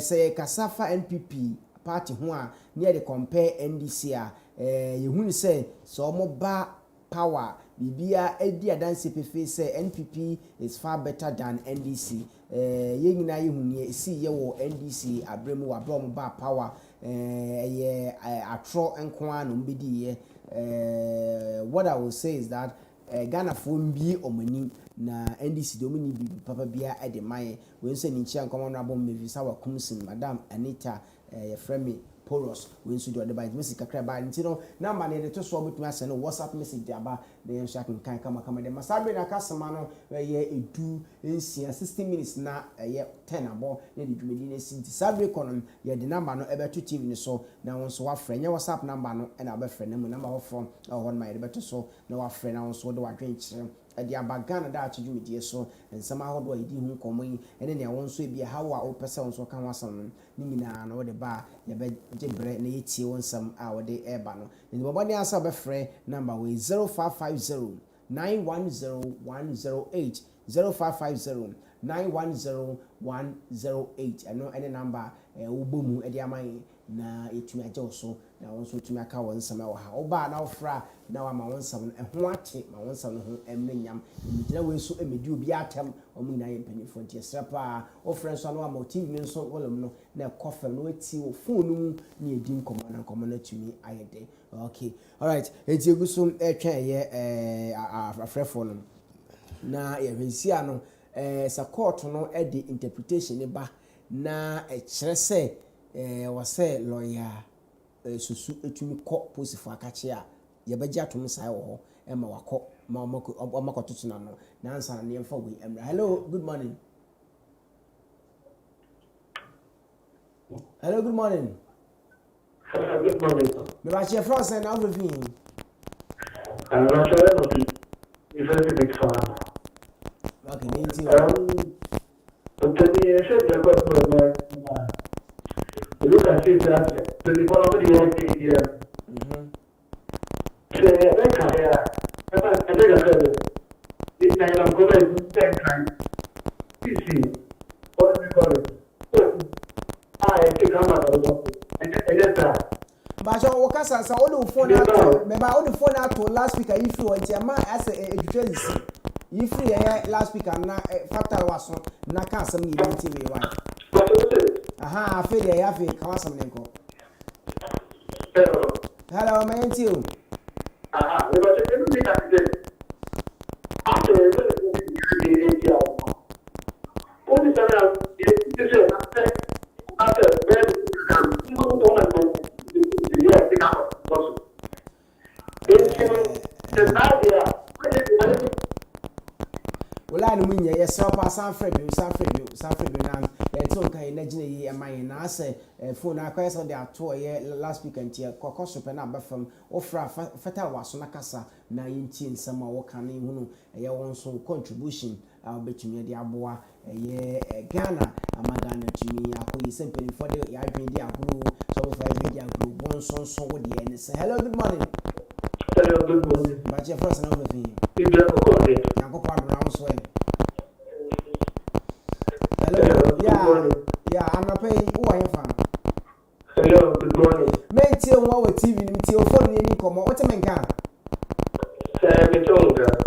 [SPEAKER 1] say Kasafa NPP party ho a near the compare NDC a you hunu say so mo ba power bibia edi adanse pefe say NPP is far better than NDC ye nyina ye hunu si ye wo NDC abremu wa bro mo ba power ye atro enko anu mbedi ye what I will say is that Ghana for mbi omani na NDC domini bi papa bia e de maye we say ni nchia nkomo no abom Mavis Hawa Kumsin Madam Anita your friend me Poros we nso do by message kakra ba nti no number ne to so betumi ase no WhatsApp message aba na yen sha kan kama de masabe na kasama no ye edu ensia 60 minutes na ye 10 abo na de dwumedi na sinti sabe kono ye de number no ebe to TV ni so na won so wa frɛ nya WhatsApp number no na aba frɛ na mu number ho from on my ebe to so na wa frɛ na won so de wa dwen kyerɛ edi abagana da atwedwumedi so ensama hodo edi hu komo yi ene ne won so e bia hawa o pese won so kan wasam ni nyina na wo de ba ye be jebre na yetie won sam a wo de eba no ni bobo ni asa be frɛ number we 0550 910108 0550 910108 ano any number wo bomu edi amai na etumi agye so na won so tumi aka won sam wa ha oba na ofra na wa ma won sam ho ate ma won sam ho emnyam ngira we so emedi obi atam omu na ye mpanifo ntie srapa ofra so na ma TV nso wolom no na kofa no ati wo phone mu na edi nkomo na tumi ayede okay all right enti eguso etwa ye afrefo no na ye hwensia no sa court no e di interpretation ba na e kire se wase lawyer susu etumi kɔ posifo akache a ye bagye atom sai wo ho e ma wakɔ ma makototo na no na ansa na yemfa we emra hello good morning hello good morning
[SPEAKER 4] good morning
[SPEAKER 1] me ba che France na overview
[SPEAKER 4] I'm not sure about it if it's a big fan
[SPEAKER 1] okay ninti
[SPEAKER 4] but the said the government look at it that the development here say that area I think I said this time I'm going to take time PC what do we call it I think I'm out of and that
[SPEAKER 1] but so wakasa sa all the phone out me ba all the phone out last week if you want ma as a trace if you last week na factor was na kan sam ni TV one aha afi de ya fi kan sam ne ko hello my auntie you
[SPEAKER 4] aha we got to do that today after the area what is that this is after when don't yeah pick up also the idea
[SPEAKER 1] wala no munye yes so pa san Fred na so nka na gina yi eman na ase phone akwa so de ato ye last week antie kokoso pe na abafam ofra fata waso na kasa na yinti nsam a wo kan hunu ye won so contribution a betumi de aboa ye Ghana amagana tumi akoyi sempeni for the ya adwen de agro so for the agro bon so wo de ene say hello good morning.
[SPEAKER 4] Hello, good morning.
[SPEAKER 1] But your first and everything.
[SPEAKER 4] Hello,
[SPEAKER 1] yeah, I'm not paying. Who are you from?
[SPEAKER 4] Hello, good morning.
[SPEAKER 1] May tell what TV, till phone, any come. What a man can.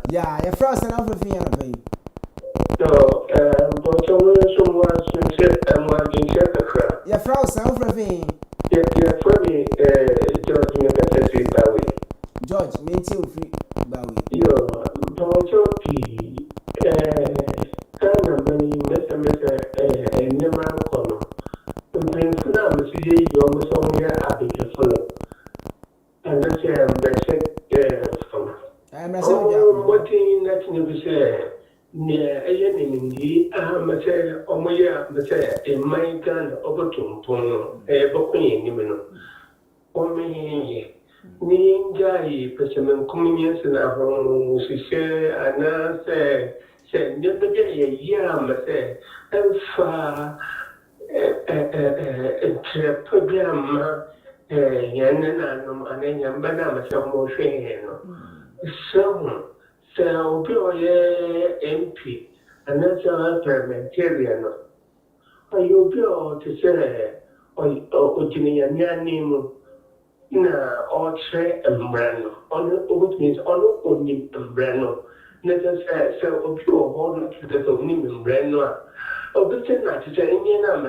[SPEAKER 1] Yeah, your first and everything.
[SPEAKER 4] So, but someone said, I'm working check the crowd.
[SPEAKER 1] Your first and everything.
[SPEAKER 4] Yeah, for me, George, you can say that way.
[SPEAKER 1] George, maintain free Bowie.
[SPEAKER 4] Yo, Tonto P. Kind of many Mr. Never Color. And then for now, Mr. You almost only a bit follow. And that's
[SPEAKER 1] I'm
[SPEAKER 4] what in that never say. Near a enemy, I say, oh my, a my gun over to Tono, a booking, you know. Me. Ninja, President Communions and a home, she said, and I said, never get a yam, and far a program, Yananum, and then Yambanam, some more train. So, go MP, and that's a parliamentarian. Are you go to say, or Jimmy and Yanim? Na oche embrano which means only embrano necessary so obio hold to the only embrano obtain na to say na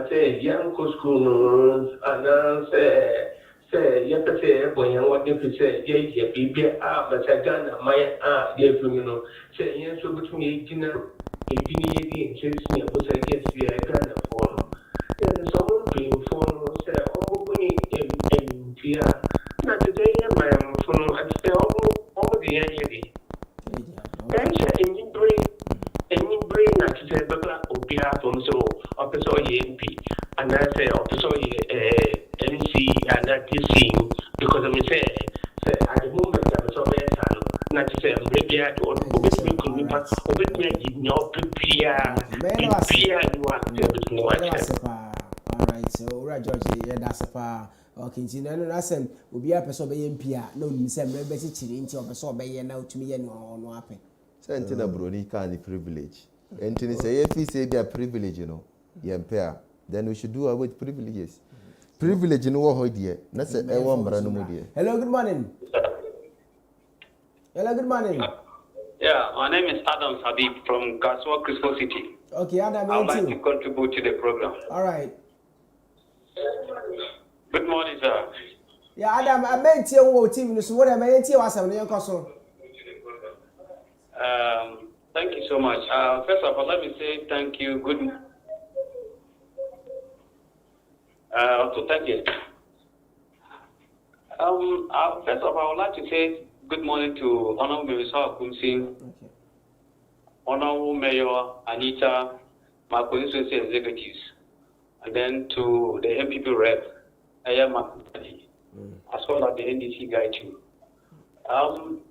[SPEAKER 4] say young school no and say you say boy and what you say ye bibia but Ghana my ye you know say yes so between 18 and 18 years in was I guess we are Ghana for and someone being for say yeah. Not today, my phone, I stay over the energy. And any brain, not to say, but I'll be out on so, officer MP, and I say, officer NC, and not this scene, because I'm saying, at the moment, I'm so bad, not to say, I'm ready at all, with me, no prepare, you are
[SPEAKER 1] all right, so, right, George, yeah, that's a far. Okay, no, that's an Ubi person by MP. No, Miss Embassy Chilling or so by now to me and no happen.
[SPEAKER 2] Sentina Bruni can't privilege. And to say, if we say they are privilege, you know, pair, then we should do away with privileges. Privilege in what dear. That's a one brand new.
[SPEAKER 1] Hello, good morning. Hello, good morning.
[SPEAKER 5] Yeah, my name is Adam Habib from Gaswa, Crystal City.
[SPEAKER 1] Okay, Adam,
[SPEAKER 5] I would like to contribute to the program.
[SPEAKER 1] All right.
[SPEAKER 5] Good morning, sir.
[SPEAKER 1] Yeah, Adam, I meant you what TV so what I meant you was on your castle.
[SPEAKER 5] Thank you so much. First of all, let me say thank you. Thank you. First of all, I would like to say good morning to Honorable Minister Kumsin, Honorable Mayor Anita, my constituency executives, and then to the MPP rep. I am as well as the NDC guy too. I would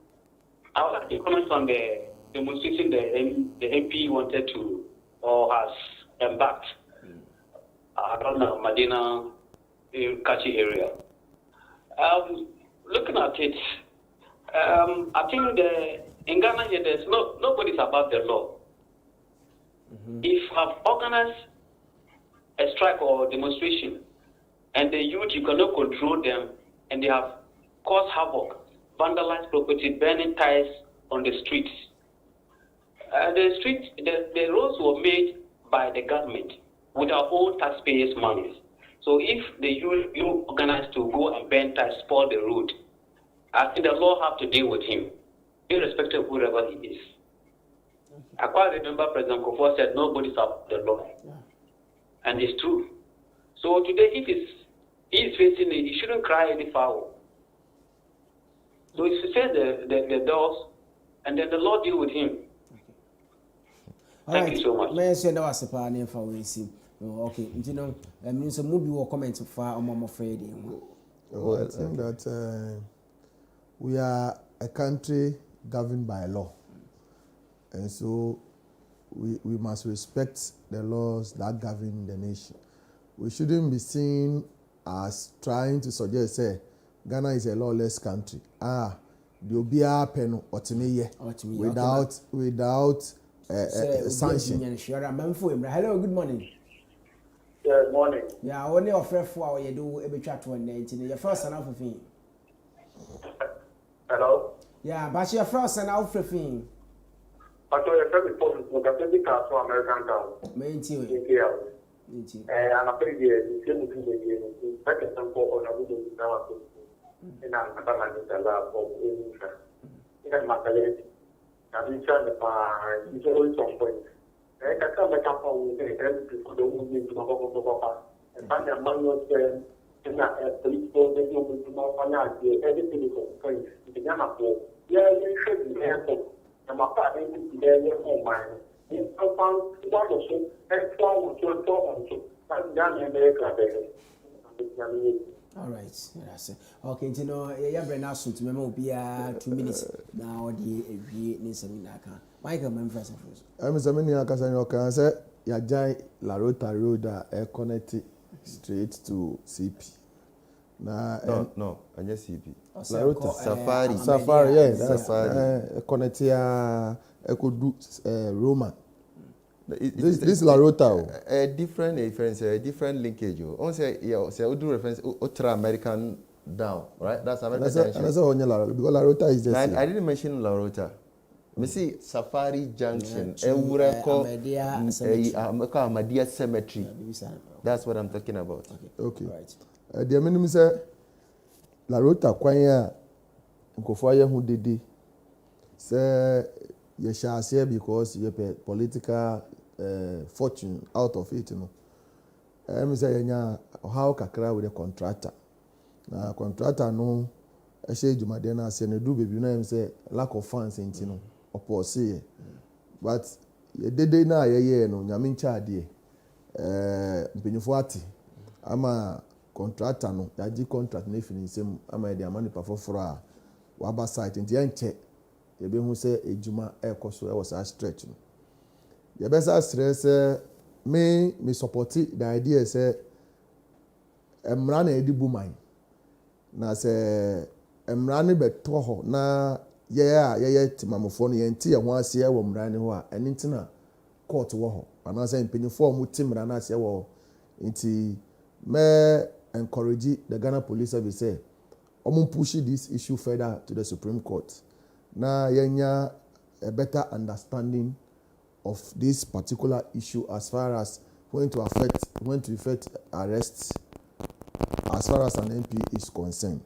[SPEAKER 5] like to comment on the demonstration the MP wanted to or has embarked around the Medina Kachi area. Looking at it, I think in Ghana here there's nobody's above the law. If you have organized a strike or demonstration, and the youth, you cannot control them, and they have caused havoc, vandalized property, burning tires on the streets. The roads were made by the government with our own taxpayers' money. So if the youth organize to go and burn tires, spoil the road, I think the law have to deal with him, irrespective of whoever he is. I quite remember President Kufuor said nobody's up the law, and it's true. So today, if he is facing it, he shouldn't cry any foul. So he should say the doors, and then the Lord deal with him. Thank you so much.
[SPEAKER 1] May I say that was a part of our Okay, you know, I mean, so movie or comment for I'm afraid.
[SPEAKER 3] I think that we are a country governed by law, and so we must respect the laws that govern the nation. We shouldn't be seen as trying to suggest, say, Ghana is a lawless country. The Obia Peno Otimeye without sanction.
[SPEAKER 1] Hello, good morning.
[SPEAKER 4] Good morning.
[SPEAKER 1] Yeah, only offer for you do a bit chat one day. Your first and alpha thing.
[SPEAKER 4] Hello?
[SPEAKER 1] Yeah, but your first and alpha thing.
[SPEAKER 4] I saw your friend before you can take the car to American town.
[SPEAKER 1] Main team.
[SPEAKER 4] And I pay the same thing again. Second time for on a good now. And I'm not going to allow for any fair. In my calendar, I'm trying to find it's always some point. And I come back up with every people don't move to Papa. And find a manual term. And a police force, they don't move to my financial, everything is going to be done. Yeah, you should be careful. And my father is there in home mine. In I found one of them, and 12 to 12 to and down in America.
[SPEAKER 1] All right, yes. Okay, you know, you have been asked to remember be 2 minutes now. The needs a minute. Michael, my first.
[SPEAKER 3] I'm saying, I can say, Yajai La Rota Road connected straight to CP.
[SPEAKER 2] No, I just CP.
[SPEAKER 3] La Rota
[SPEAKER 2] Safari,
[SPEAKER 3] yeah, that's connected. Could do Roman. This La Rota.
[SPEAKER 2] A different linkage. On say we do reference ultra American down, right? That's American.
[SPEAKER 3] That's all because La Rota is the same.
[SPEAKER 2] I didn't mention La Rota. Me see Safari Junction. Ahmadiyya Cemetery. That's what I'm talking about.
[SPEAKER 3] Okay. Right. The minimum say La Rota kwanya nkofo aye hu dede. Say you shall say because you pay political fortune out of it, you know. Me say yenya how kakra with the contractor. Na contractor no e say jumade na say na do baby na say lack of funds enti no opose. But ye dede na ye no nyame ncha ade mpenyufo ati ama contractor no yaji contract na fini nsem ama de amani pa foforo a waba site enti enche ye be hu say ejuma ekoso e was a stretch no ye be say stress me support the idea say emra na edibu man na say emra ne beto ho na ye timamofo no ye nti ye ho ase e wo mra ne ho a eni ntina court wo ho ana say mpenyufo mu timra na ase wo nti me encourage the Ghana Police Service say push this issue further to the Supreme Court. Na yenya a better understanding of this particular issue as far as going to affect arrests as far as an MP is concerned.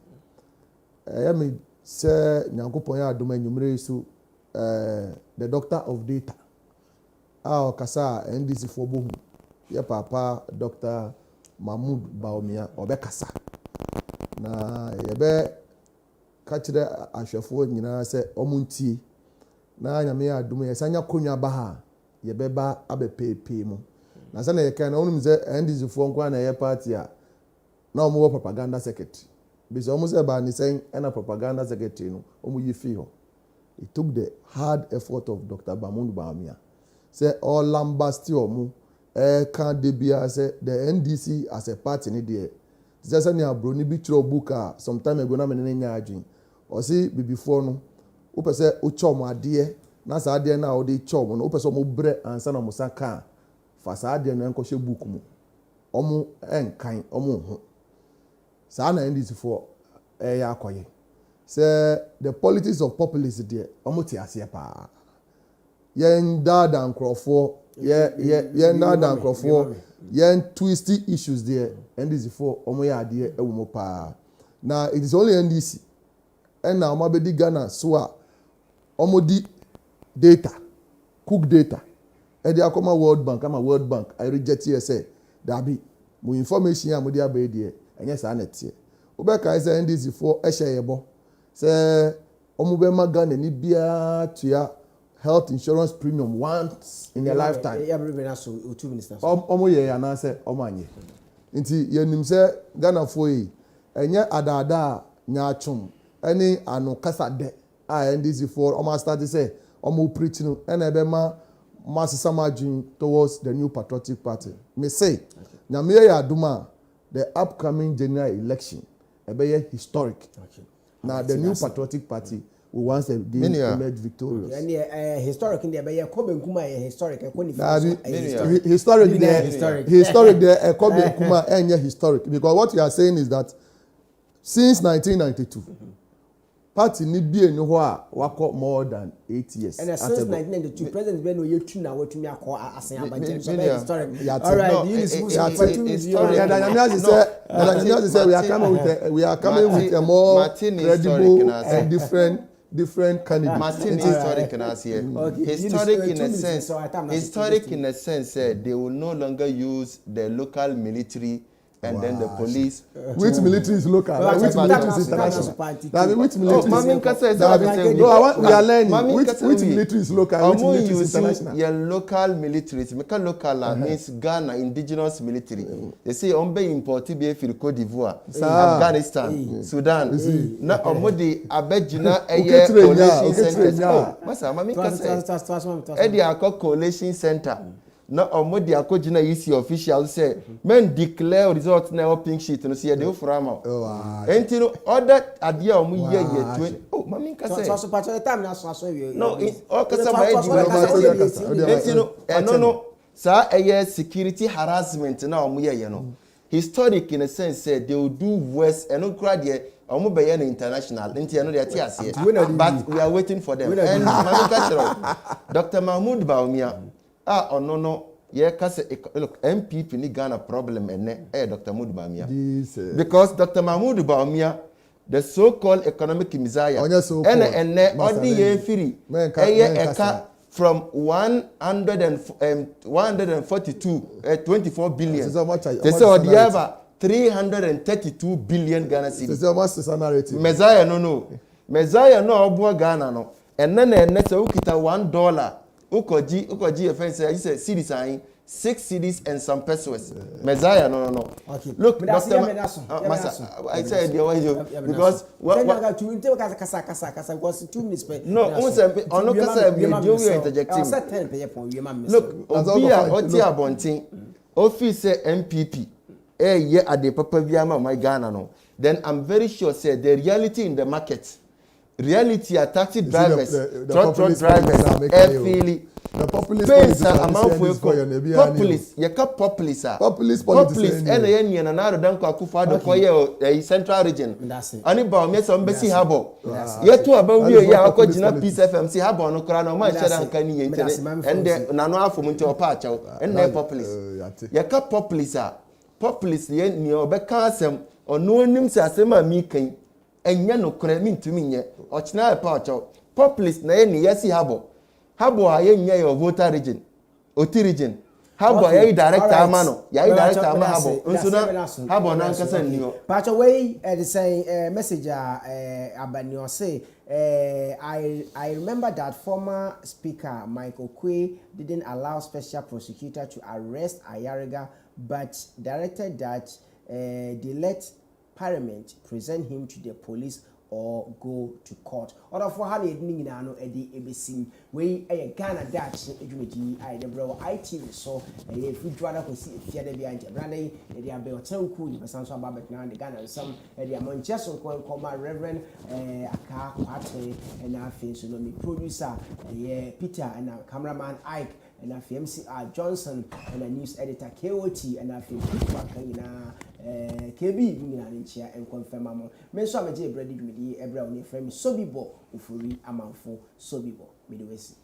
[SPEAKER 3] I mean, say Nyankopon ya adoma nyumre so the doctor of data. Kasa NDC for bohu. Ye papa Dr. Mahmoud Baumia obekasa. Na yebe kachire ahwefo nyina se omuntie na nyame adom ye sanya konwa ba ha yebe ba abepepe mu na se na ye kan na onum se NDC fo nkwa na ye party a na omo propaganda secretary biso omo se ba ni sen na propaganda secretary no omo yifi ho. It took the hard effort of Dr. Mahmoud Baumia say all lambasti omo can de bia say the NDC as a party ni there. Sasa ni abroni bi tro book some time ago na me ne nya adwin o si before no wo pese o chom ade na sa ade na o de chom no wo pese mo bre ansa na mo saka fa sa ade no enko hye book mu omo enkan omo ho sa na ndis for ya akoye say the politics of populism there omo ti ase pa yen dada nkrofo yen dada nkrofo yen twisty issues there NDC for omo ya ade ewumo pa na it is only NDC and now omo be di Ghana so a omo di data cook data e dey akoma World Bank I reject here say that be mo information am dey abai there enye sa na tie obe kai say NDC for ehye yebo say omo be ma Ghana ni bia tua health insurance premium once in their lifetime.
[SPEAKER 1] Yeah, bring us to 2 minutes.
[SPEAKER 3] Omo ye anase omo anye. Nti yenim se Ghana fo yi enye adada nyaachum any anu kasa de NDC for omo start say omo preaching no na ebe ma masisa margin towards the new patriotic party. Me say na me ya aduma the upcoming general election ebe historic. Now the new patriotic party will once again emerge victorious.
[SPEAKER 1] And historic in the ebe Kobe Nkuma historic
[SPEAKER 3] historic there Kobe Nkuma historic because what you are saying is that since 1992 party ni bi eni ho a wako more than 8 years.
[SPEAKER 1] And since 1992 president Ben Oyetu na wetumi akọ asen abanje so historic.
[SPEAKER 3] All right, we are coming with a more credible and different candidate.
[SPEAKER 2] Martin historic in us here. Historic in a sense, they will no longer use the local military and then the police.
[SPEAKER 3] Which military is local? Which military is international? Which military is we are learning. Which military is local? Which military is international?
[SPEAKER 2] Your local militaries. Local means Ghana indigenous military. They say ombe importi be fil Côte d'Ivoire, Afghanistan, Sudan. Na omodi abejina eye coalition center. Masa mami kase. Edi akọ coalition center. No omodi akojina isi official say men declare results na pink sheet no see dey frama enti no other ade omu ye 20 oh mami ka say
[SPEAKER 1] so part of time na so we
[SPEAKER 2] no o ka say my enti no no sa eye security harassment na omu ye no historic in a sense say they will do worse and no crowd here omu be ye international enti no dey ase but we are waiting for them and mami ka say Dr. Mahmoud Bawumia no look MPP ni Ghana problem Dr. Mahmoud Bawumia because Dr. Mahmoud Bawumia the so-called economic messiah odi ye free eka from 142 24 billion they say odi have 332 billion Ghana cedis messiah no obo Ghana no enne say ukita $1 Ukoji offense I say cities are 6 cities and some pesos. Messiah no.
[SPEAKER 1] Okay.
[SPEAKER 2] Look, Dr. I said because what
[SPEAKER 1] was 2 minutes.
[SPEAKER 2] No, on kasa be interjecting. Look, Otia Bontin office MPP ye at the papa biama my Ghana no. Then I'm very sure say the reality in the market reality are taxi drivers, truck drivers, airfield.
[SPEAKER 3] The populist
[SPEAKER 2] populist and yen and another danko akufado koye central region. Ani ba me so mbesi habo. Yetu about we ya akojina Peace FM si habo no kra no ma share anka ni internet and na no afo munti opa acha and na populist. Yeka populist ye ni obeka asem ono onim se asem a mi kan enya no kra mi ntumi nye ochina pa acha populist na ye ni yesi habo aye nya your voter region oti region habo aye director amano ya director ama habo nsuna habo na nkasa nniyo
[SPEAKER 1] pacho wey the say message abanio say I remember that former speaker Michael Kwe didn't allow special prosecutor to arrest Ayariga but directed that they let parliament present him to the police or go to court. Order for how they didn't know Eddie Ebesim. We a Ghana Dutch educated the bro ITV so if we draw up see if you're behind Brandy, they are built so cool, but some about now the Ghana some Eddie Manchester called my Reverend Aka Kwate and our face me producer Peter and our cameraman Ike and our FMC Johnson and a news editor KOT and our KB in chair and confirm among men so I'm a bready with the Ebra on your friend Sobibo Ufuri Amanfo Sobibo Midwest.